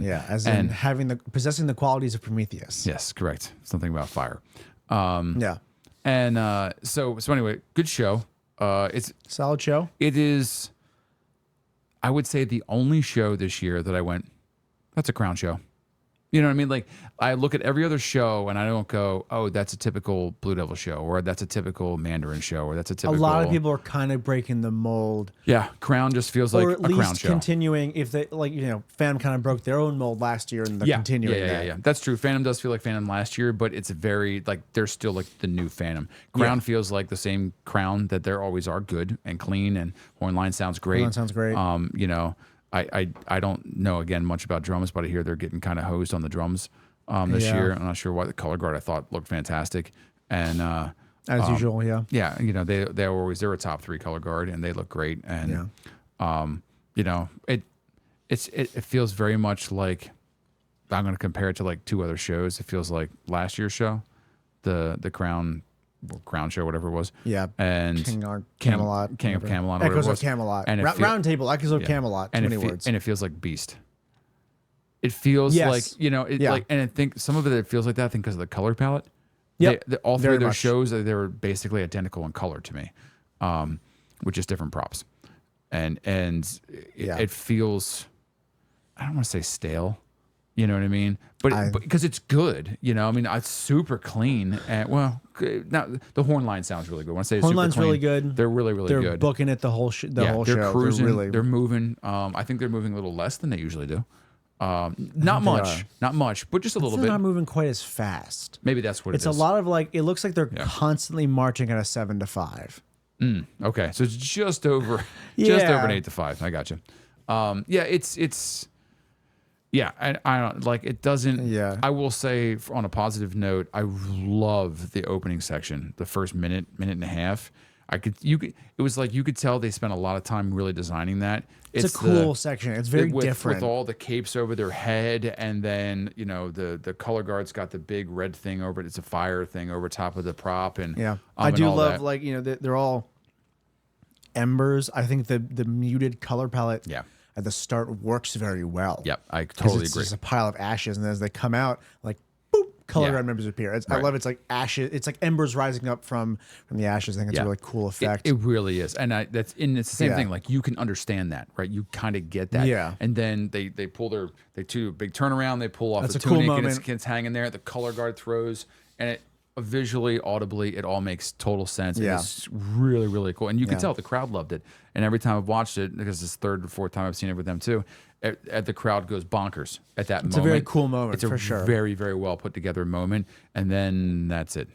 Speaker 2: Yeah, as in possessing the qualities of Prometheus.
Speaker 1: Yes, correct. Something about fire.
Speaker 2: And
Speaker 1: so anyway, good show. It's
Speaker 2: solid show.
Speaker 1: It is, I would say, the only show this year that I went, that's a Crown show. You know what I mean? I look at every other show and I don't go, oh, that's a typical Blue Devil show, or that's a typical Mandarin show, or that's a typical.
Speaker 2: A lot of people are kind of breaking the mold.
Speaker 1: Yeah, Crown just feels like a Crown show. Or at least
Speaker 2: continuing, if they Phantom kind of broke their own mold last year and they're continuing.
Speaker 1: Yeah. That's true. Phantom does feel like Phantom last year, but it's very they're still the new Phantom. Crown feels like the same Crown that there always are, good and clean, and Hornline sounds great.
Speaker 2: Hornline sounds great.
Speaker 1: I don't know again much about drums, but I hear they're getting kind of hosed on the drums this year. I'm not sure why. The color guard I thought looked fantastic, and
Speaker 2: as usual, yeah,
Speaker 1: they're a top 3 color guard and they look great, and it feels very much like I'm going to compare it to like 2 other shows. It feels like last year's show, the Crown show, whatever it was.
Speaker 2: Yeah.
Speaker 1: And
Speaker 2: King of Camelot.
Speaker 1: Echoes
Speaker 2: of Camelot.
Speaker 1: And
Speaker 2: Round Table, Echoes of Camelot. Too many words.
Speaker 1: And it feels like Beast. It feels like, like, and I think some of it feels like that, I think, because of the color palette. Yeah. All 3 of their shows, they were basically identical in color to me, with just different props. And it feels, I don't want to say stale. You know what I mean? But because it's good, I mean, it's super clean. And now the Hornline sounds really good. When I say
Speaker 2: Hornline's
Speaker 1: super clean,
Speaker 2: really good.
Speaker 1: They're really, really good.
Speaker 2: They're booking it the whole show.
Speaker 1: They're cruising. They're moving. I think they're moving a little less than they usually do. Not much, but just a little bit.
Speaker 2: They're not moving quite as fast.
Speaker 1: Maybe that's what
Speaker 2: it's a lot of like. It looks like they're constantly marching at a 7 to 5.
Speaker 1: Okay, so it's just over, just over an 8 to 5. I got you. It's. Yeah, and I don't like it. Doesn't.
Speaker 2: Yeah.
Speaker 1: I will say on a positive note, I love the opening section, the first minute and a half. It was like you could tell they spent a lot of time really designing that.
Speaker 2: It's a cool section. It's very different
Speaker 1: with all the capes over their head, and then the color guard's got the big red thing over it. It's a fire thing over top of the prop, and
Speaker 2: I do love they're all embers. I think the muted color palette.
Speaker 1: Yeah.
Speaker 2: At the start works very well.
Speaker 1: Yep, I totally agree.
Speaker 2: It's just a pile of ashes, and as they come out, like boop, color guard members appear. I love it's like ashes. It's like embers rising up from the ashes. I think it's a really cool effect.
Speaker 1: It really is, and it's the same thing. Like you can understand that, right? You kind of get that.
Speaker 2: Yeah.
Speaker 1: And then they do a big turnaround. They pull off
Speaker 2: That's
Speaker 1: the
Speaker 2: a cool
Speaker 1: tunic,
Speaker 2: moment.
Speaker 1: and it's hanging there. The color guard throws, and it visually, audibly, it all makes total sense.
Speaker 2: Yeah.
Speaker 1: It's really, really cool, and you can tell the crowd loved it. And every time I've watched it, because it's the 3rd or 4th time I've seen it with them too, at the crowd goes bonkers at that moment.
Speaker 2: It's a very cool moment.
Speaker 1: It's a
Speaker 2: for sure.
Speaker 1: very, very well put together moment, and then that's it.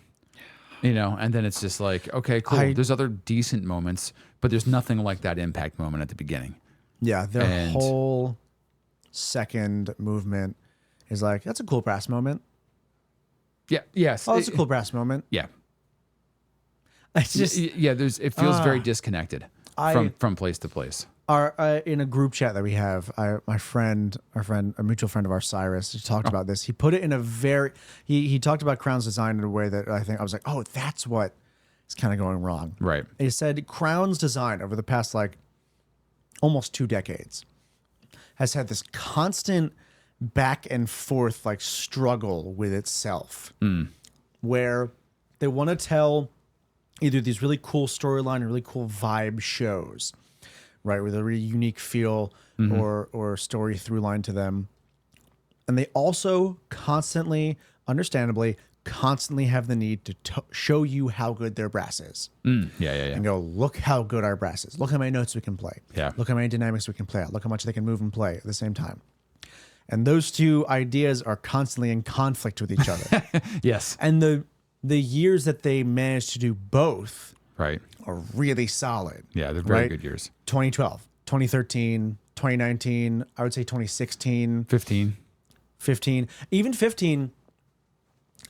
Speaker 1: And then it's just like, okay, cool. There's other decent moments, but there's nothing like that impact moment at the beginning.
Speaker 2: Yeah, their whole second movement is like, that's a cool brass moment.
Speaker 1: Yeah. Yes.
Speaker 2: Oh, it's a cool brass moment.
Speaker 1: Yeah.
Speaker 2: It's just
Speaker 1: it feels very disconnected from place to place.
Speaker 2: In a group chat that we have, a mutual friend of ours, Cyrus, he talked about this. He put it in a he talked about Crown's design in a way that I was like, oh, that's what is kind of going wrong.
Speaker 1: Right.
Speaker 2: He said Crown's design over the past like almost 2 decades has had this constant back and forth like struggle with itself, where they want to tell either these really cool storyline or really cool vibe shows, right, with a really unique feel or story through line to them, and they also understandably have the need to show you how good their brass is. And go, look how good our brass is. Look how many notes we can play.
Speaker 1: Yeah.
Speaker 2: Look how many dynamics we can play out. Look how much they can move and play at the same time. And those two ideas are constantly in conflict with each other.
Speaker 1: Yes.
Speaker 2: And the years that they managed to do both
Speaker 1: are
Speaker 2: really solid.
Speaker 1: Yeah, they're very good years.
Speaker 2: 2012, 2013, 2019, I would say 2016.
Speaker 1: 15.
Speaker 2: Even 15,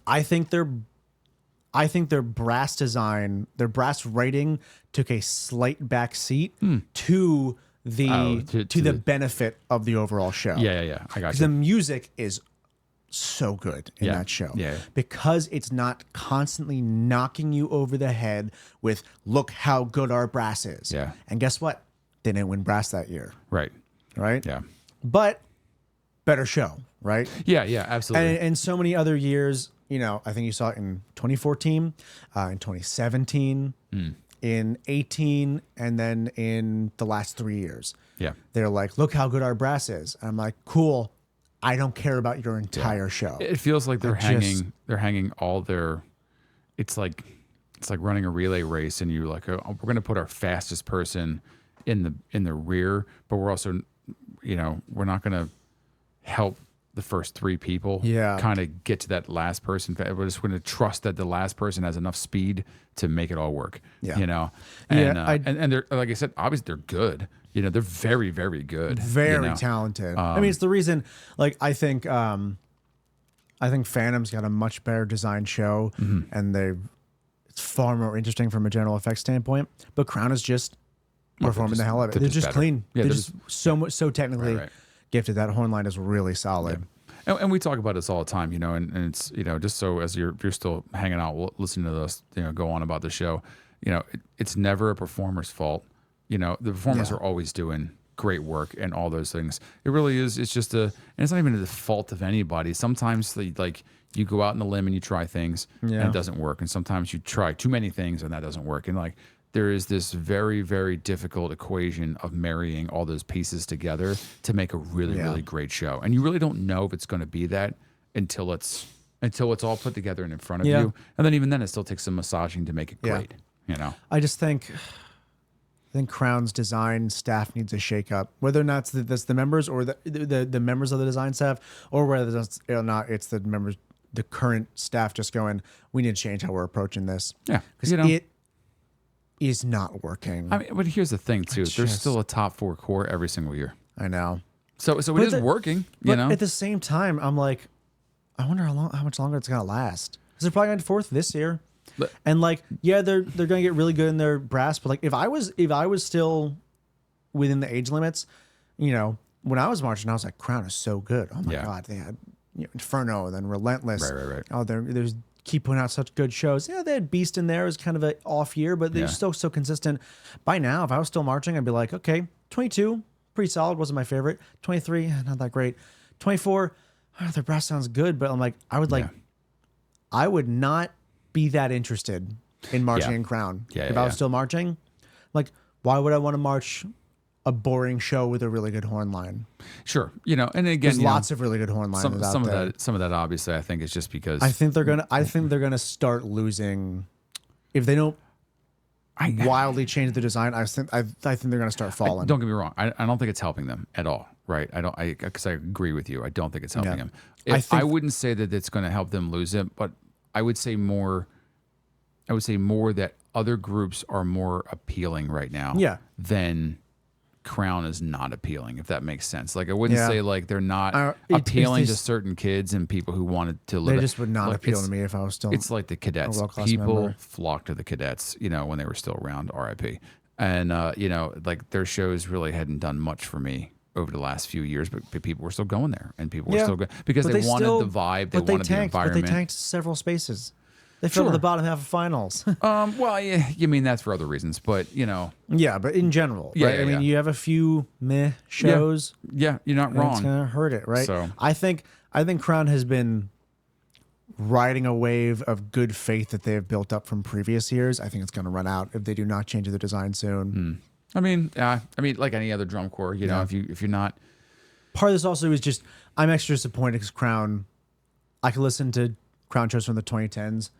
Speaker 2: I think their brass design, their brass writing took a slight back seat to the benefit of the overall show.
Speaker 1: Yeah. I got you.
Speaker 2: Because the music is so good in that show.
Speaker 1: Yeah.
Speaker 2: Because it's not constantly knocking you over the head with, look how good our brass is.
Speaker 1: Yeah.
Speaker 2: And guess what? They didn't win brass that year.
Speaker 1: Right.
Speaker 2: Yeah. But better show, right?
Speaker 1: Yeah, absolutely.
Speaker 2: And so many other years, I think you saw it in 2014, in 2017, in 18, and then in the last 3 years.
Speaker 1: Yeah.
Speaker 2: They're like, look how good our brass is. And I'm like, cool. I don't care about your entire show.
Speaker 1: It feels like they're hanging all their. It's like running a relay race, and you're like, oh, we're going to put our fastest person in the rear, but we're also, we're not going to help the first 3 people kind of get to that last person. We're just going to trust that the last person has enough speed to make it all work. And they're, like I said, obviously they're good. They're very, very good.
Speaker 2: Very talented. I mean, it's the reason, like, I think Phantom's got a much better designed show, and it's far more interesting from a general effects standpoint. But Crown is just performing the hell out of it. They're just clean. Yeah, they're just so technically gifted. That Hornline is really solid.
Speaker 1: And we talk about this all the time, you know, and it's, you know, just so as if you're still hanging out listening to us, you know, go on about the show, you know, it's never a performer's fault. You know, the performers are always doing great work and all those things. It really is. It's just and it's not even the fault of anybody. Sometimes you go out on the limb and you try things and it doesn't work. And sometimes you try too many things and that doesn't work. And like, there is this very, very difficult equation of marrying all those pieces together to make a really, really great show. And you really don't know if it's going to be that until it's all put together and in front of you. And then even then, it still takes some massaging to make it great. You know,
Speaker 2: I think Crown's design staff needs a shakeup, whether or not that's the members or the members of the design staff, or whether that's or not it's the members, the current staff just going, we need to change how we're approaching this.
Speaker 1: Yeah,
Speaker 2: because it is not working.
Speaker 1: I mean, but here's the thing too: there's still a top 4 core every single year.
Speaker 2: I know.
Speaker 1: So it is working. You know,
Speaker 2: at the same time, I'm like, I wonder how much longer it's gonna last. Because they're probably going to 4th this year. And like, yeah, they're gonna get really good in their brass, but like, if I was still within the age limits, you know, when I was marching, I was like, Crown is so good. Oh my god, they had Inferno, then Relentless.
Speaker 1: Right.
Speaker 2: Oh, there's keep putting out such good shows. Yeah, they had Beast in there. It was kind of an off year, but they're still so consistent. By now, if I was still marching, I'd be like, okay, 22, pretty solid. Wasn't my favorite. 23, not that great. 24, their brass sounds good, but I'm like, I would not be that interested in marching in Crown if I was still marching. Like, why would I want to march a boring show with a really good horn line?
Speaker 1: Sure, you know, and again,
Speaker 2: there's lots of really good horn lines
Speaker 1: some of that obviously I think is just because
Speaker 2: I think they're gonna start losing if they don't wildly change the design. I think they're gonna start falling.
Speaker 1: Don't get me wrong, I don't think it's helping them at all. Right, because I agree with you. I don't think it's helping them. I wouldn't say that it's going to help them lose it, but I would say more that other groups are more appealing right now than Crown is not appealing, if that makes sense. Like, I wouldn't say like they're not appealing to certain kids and people who wanted to live.
Speaker 2: They just would not appeal to me if I was still.
Speaker 1: It's like the cadets. People flocked to the cadets, you know, when they were still around, RIP. And, you know, like their shows really hadn't done much for me over the last few years, but people were still going there and people were still going because they wanted the vibe, they wanted the environment.
Speaker 2: But they tanked several spaces. They fell to the bottom half of finals.
Speaker 1: Well, yeah, you mean that's for other reasons, but you know.
Speaker 2: Yeah, but in general, right? I mean, you have a few meh shows.
Speaker 1: Yeah, you're not wrong.
Speaker 2: It's gonna hurt it, right?
Speaker 1: So
Speaker 2: I think Crown has been riding a wave of good faith that they have built up from previous years. I think it's going to run out if they do not change the design soon.
Speaker 1: I mean, like any other drum corps, you know, if you're not.
Speaker 2: Part of this also is just I'm extra disappointed because Crown. I could listen to Crown shows from the 2010s.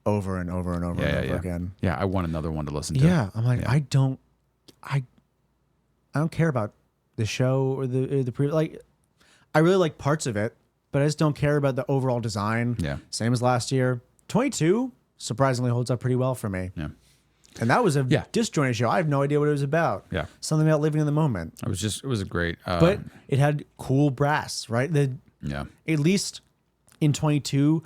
Speaker 2: Over and over and over and over again.
Speaker 1: Yeah, I want another one to listen to.
Speaker 2: Yeah, I'm like, I don't care about the show or the like. I really like parts of it, but I just don't care about the overall design.
Speaker 1: Yeah,
Speaker 2: same as last year. 22 surprisingly holds up pretty well for me.
Speaker 1: Yeah,
Speaker 2: and that was a disjointed show. I have no idea what it was about.
Speaker 1: Yeah,
Speaker 2: something about living in the moment.
Speaker 1: It was a great.
Speaker 2: But it had cool brass, right? At least in 22,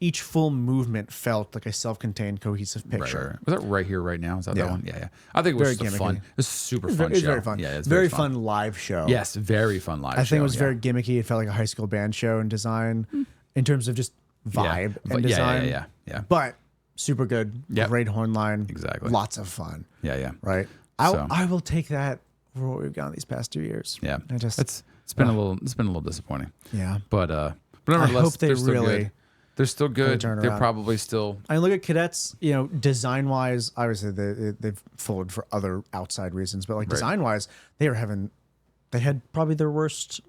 Speaker 2: each full movement felt like a self-contained, cohesive picture.
Speaker 1: Right. Was that Right Here, Right Now? Is that that one? Yeah. I think it was just fun. It was a super fun show.
Speaker 2: It's very fun.
Speaker 1: Yeah, it's
Speaker 2: very fun live show.
Speaker 1: Yes, very fun live show.
Speaker 2: I think it was very gimmicky. It felt like a high school band show in design, in terms of just vibe and design.
Speaker 1: Yeah.
Speaker 2: But super good.
Speaker 1: Yep.
Speaker 2: Great horn line.
Speaker 1: Exactly.
Speaker 2: Lots of fun.
Speaker 1: Yeah.
Speaker 2: Right. I will take that for what we've gotten these past 2 years.
Speaker 1: Yeah. It's been a little disappointing.
Speaker 2: Yeah.
Speaker 1: But
Speaker 2: I hope they really.
Speaker 1: They're still good. They're probably still.
Speaker 2: I look at cadets, you know, design wise, obviously they've folded for other outside reasons, but like design wise, they had probably their worst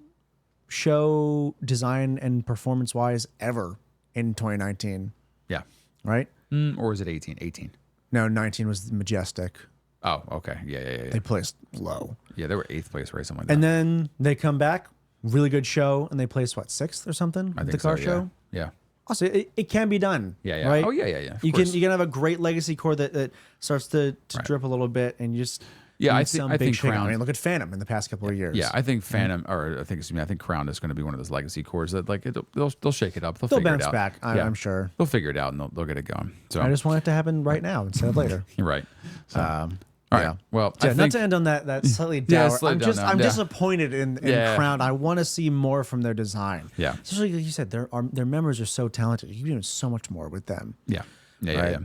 Speaker 2: show design and performance wise ever in 2019.
Speaker 1: Yeah.
Speaker 2: Right?
Speaker 1: Or is it 18? 18.
Speaker 2: No, 19 was Majestic.
Speaker 1: Oh, okay. Yeah.
Speaker 2: They placed low.
Speaker 1: Yeah, they were 8th place, right? Something like that.
Speaker 2: And then they come back, really good show, and they placed, 6th or something?
Speaker 1: I think
Speaker 2: the car
Speaker 1: so,
Speaker 2: show?
Speaker 1: Yeah.
Speaker 2: Also, it can be done.
Speaker 1: Yeah.
Speaker 2: Right?
Speaker 1: Oh, yeah.
Speaker 2: You can have a great legacy core that starts to drip a little bit, and you just
Speaker 1: I think Crown.
Speaker 2: I mean, look at Phantom in the past couple of years.
Speaker 1: Yeah, I think Phantom, I think Crown is going to be one of those legacy cores that like they'll shake it up. They'll figure
Speaker 2: bounce
Speaker 1: it out.
Speaker 2: back. I'm sure
Speaker 1: they'll figure it out and they'll get it going. So
Speaker 2: I just want it to happen right now instead of later.
Speaker 1: You're right. So, All right. Well,
Speaker 2: yeah, not to end on that slightly dour. I'm disappointed in Crown. I want to see more from their design.
Speaker 1: Yeah.
Speaker 2: Especially like you said, their members are so talented. You can do so much more with them.
Speaker 1: Yeah. Yeah.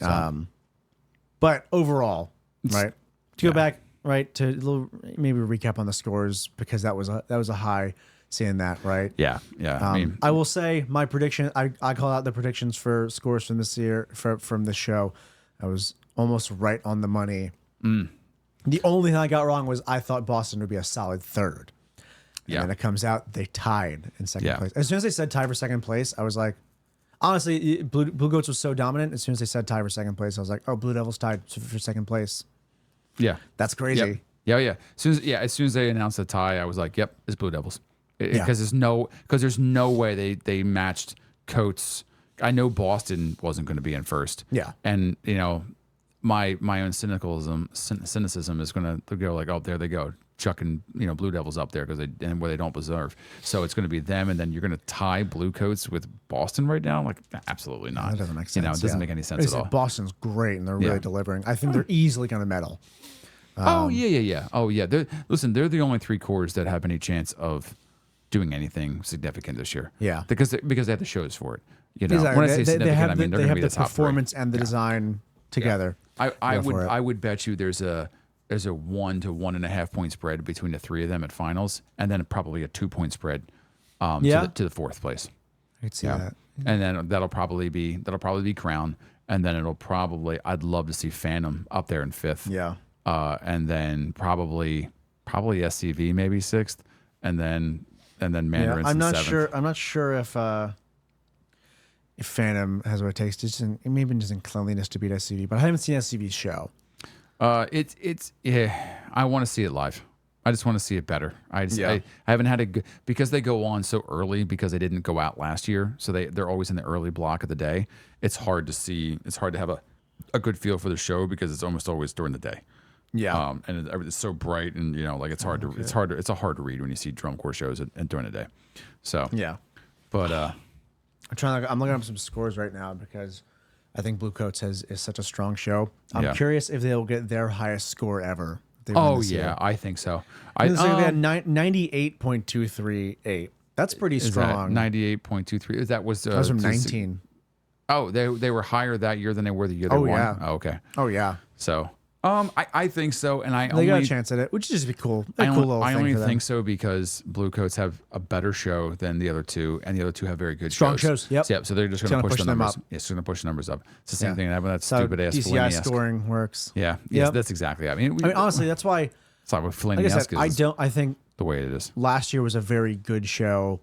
Speaker 1: So.
Speaker 2: But overall, right? To go back, right, to a little, maybe recap on the scores because that was a high seeing that, right?
Speaker 1: Yeah. Yeah.
Speaker 2: I will say my prediction. I call out the predictions for scores from this year from the show. I was almost right on the money. The only thing I got wrong was I thought Boston would be a solid third. And then it comes out they tied in second place. As soon as they said tie for second place, I was like, honestly, Blue Goats was so dominant. As soon as they said tie for second place, I was like, oh, Blue Devils tied for second place.
Speaker 1: Yeah.
Speaker 2: That's crazy.
Speaker 1: Yep. Yeah. As soon as they announced the tie, I was like, yep, it's Blue Devils. Because there's no way they matched Coates. I know Boston wasn't going to be in first.
Speaker 2: Yeah.
Speaker 1: And, my own cynicism is going to go like, oh, there they go, chucking Blue Devils up there where they don't deserve. So it's going to be them, and then you're going to tie Blue Coats with Boston right now? Like, absolutely not.
Speaker 2: That doesn't make sense.
Speaker 1: It doesn't make any sense at all.
Speaker 2: Boston's great, and they're really delivering. I think they're easily going to medal.
Speaker 1: Oh yeah. They're the only 3 cores that have any chance of doing anything significant this year.
Speaker 2: Yeah,
Speaker 1: because they have the shows for it.
Speaker 2: Exactly.
Speaker 1: When I say significant, I mean they're going to be the top
Speaker 2: performance
Speaker 1: 3.
Speaker 2: and the design together.
Speaker 1: I would bet you there's a 1 to 1.5 point spread between the 3 of them at finals, and then probably a 2-point spread to the 4th place.
Speaker 2: I could see that.
Speaker 1: And then that'll probably be Crown, and then I'd love to see Phantom up there in 5th.
Speaker 2: Yeah.
Speaker 1: And then probably SCV maybe 6th, and then Mandarins.
Speaker 2: I'm not
Speaker 1: 7th.
Speaker 2: sure. I'm not sure if Phantom has what it takes. Maybe just in cleanliness to beat SCV, but I haven't seen SCV's show.
Speaker 1: I want to see it live. I just want to see it better. I haven't had because they go on so early because they didn't go out last year, so they're always in the early block of the day. It's hard to see. It's hard to have a good feel for the show because it's almost always during the day.
Speaker 2: Yeah.
Speaker 1: And everything's so bright, and it's hard to it's a hard to read when you see drum corps shows and during the day. So
Speaker 2: yeah.
Speaker 1: But
Speaker 2: I'm looking up some scores right now because I think Blue Coats is such a strong show. I'm curious if they'll get their highest score ever.
Speaker 1: Year. I think so.
Speaker 2: They had 98.238. That's pretty strong.
Speaker 1: 98.23. That was
Speaker 2: from 19.
Speaker 1: Oh, they were higher that year than they were the year they won.
Speaker 2: Yeah.
Speaker 1: Oh, okay.
Speaker 2: Oh yeah.
Speaker 1: So I think so, and
Speaker 2: they got a chance at it, which would just be cool. I
Speaker 1: only think so because Blue Coats have a better show than the other 2, and the other 2 have very good
Speaker 2: strong shows. Yep.
Speaker 1: So they're just going to push the numbers up. It's going to push the numbers up. It's the same thing that happened with that stupid ass
Speaker 2: DCI scoring works.
Speaker 1: Yeah. Yes, that's exactly. I mean,
Speaker 2: honestly, that's why.
Speaker 1: It's not what
Speaker 2: Fellini-esque is. I think
Speaker 1: the way it is.
Speaker 2: Last year was a very good show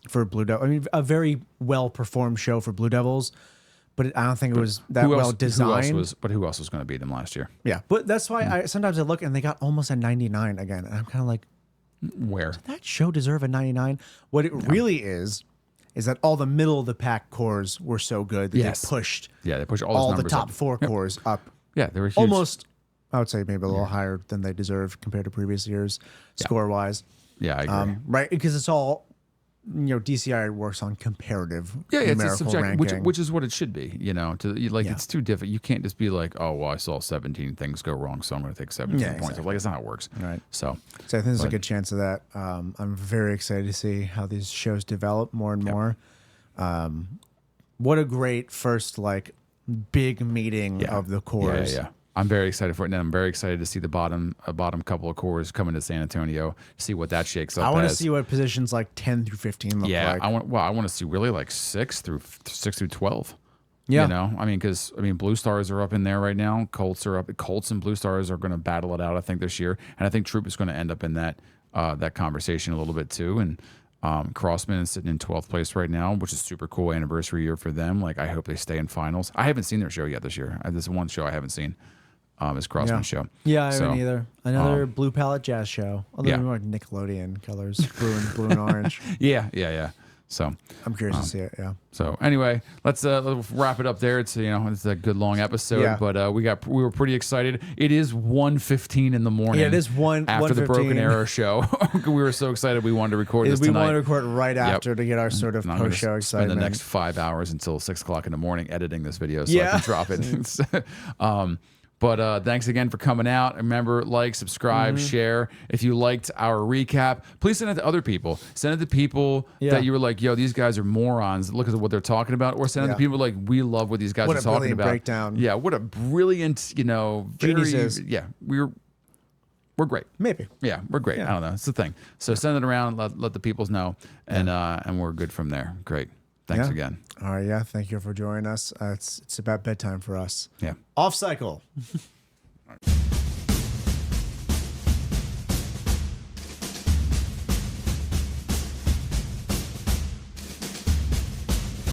Speaker 2: for Blue Devils. I mean, a very well performed show for Blue Devils. But I don't think it was that well designed.
Speaker 1: Who else was going to beat them last year?
Speaker 2: Yeah, but that's why sometimes I look and they got almost a 99 again, and I'm kind of like,
Speaker 1: where
Speaker 2: did that show deserve a 99? What it really is that all the middle of the pack cores were so good that they pushed.
Speaker 1: Yeah, they pushed all
Speaker 2: the top 4 cores up.
Speaker 1: Yeah, they were huge.
Speaker 2: Almost. I would say maybe a little higher than they deserve compared to previous years, score wise.
Speaker 1: Yeah, I agree.
Speaker 2: Right, because it's all. DCI works on comparative
Speaker 1: it's subjective,
Speaker 2: ranking.
Speaker 1: which is what it should be. It's too difficult. You can't just be like, oh, well, I saw 17 things go wrong, so I'm going to take 17 points.
Speaker 2: Exactly.
Speaker 1: Like, it's not how it works.
Speaker 2: Right.
Speaker 1: So
Speaker 2: I think there's a good chance of that. I'm very excited to see how these shows develop more and more. What a great first big meeting of the cores.
Speaker 1: Yeah. I'm very excited for it, and I'm very excited to see the bottom couple of cores coming to San Antonio, see what that shakes up.
Speaker 2: I want to see what positions 10 through 15 look like.
Speaker 1: I want to see really 6 through 12.
Speaker 2: Yeah.
Speaker 1: Because Blue Stars are up in there right now. Colts are up. Colts and Blue Stars are going to battle it out, I think, this year, and I think Troop is going to end up in that conversation a little bit too. And Crossman is sitting in 12th place right now, which is super cool anniversary year for them. I hope they stay in finals. I haven't seen their show yet this year. There's one show I haven't seen. His Crossman show.
Speaker 2: Yeah, I haven't either. Another Blue Palette Jazz show. Although more Nickelodeon colors, blue and orange.
Speaker 1: Yeah. So
Speaker 2: I'm curious to see it. Yeah.
Speaker 1: So anyway, let's wrap it up there. It's it's a good long episode, but we were pretty excited. It is 1:15 in the morning.
Speaker 2: Yeah, it is
Speaker 1: after the Broken Arrow show. We were so excited we wanted to record this tonight.
Speaker 2: We wanted to record right after to get our sort of post-show excitement.
Speaker 1: Spend the next 5 hours until 6 o'clock in the morning editing this video so I can drop it. But thanks again for coming out. Remember, like, subscribe, share. If you liked our recap, please send it to other people. Send it to people that you were like, yo, these guys are morons. Look at what they're talking about. Or send it to people like, we love what these guys are talking about.
Speaker 2: Breakdown.
Speaker 1: Yeah, what a brilliant,
Speaker 2: Geniuses.
Speaker 1: We're great.
Speaker 2: Maybe.
Speaker 1: Yeah, we're great. I don't know. It's the thing. So send it around. Let the peoples know, and we're good from there. Great. Thanks again.
Speaker 2: All right, yeah. Thank you for joining us. It's about bedtime for us.
Speaker 1: Yeah.
Speaker 2: Off cycle.
Speaker 1: All right.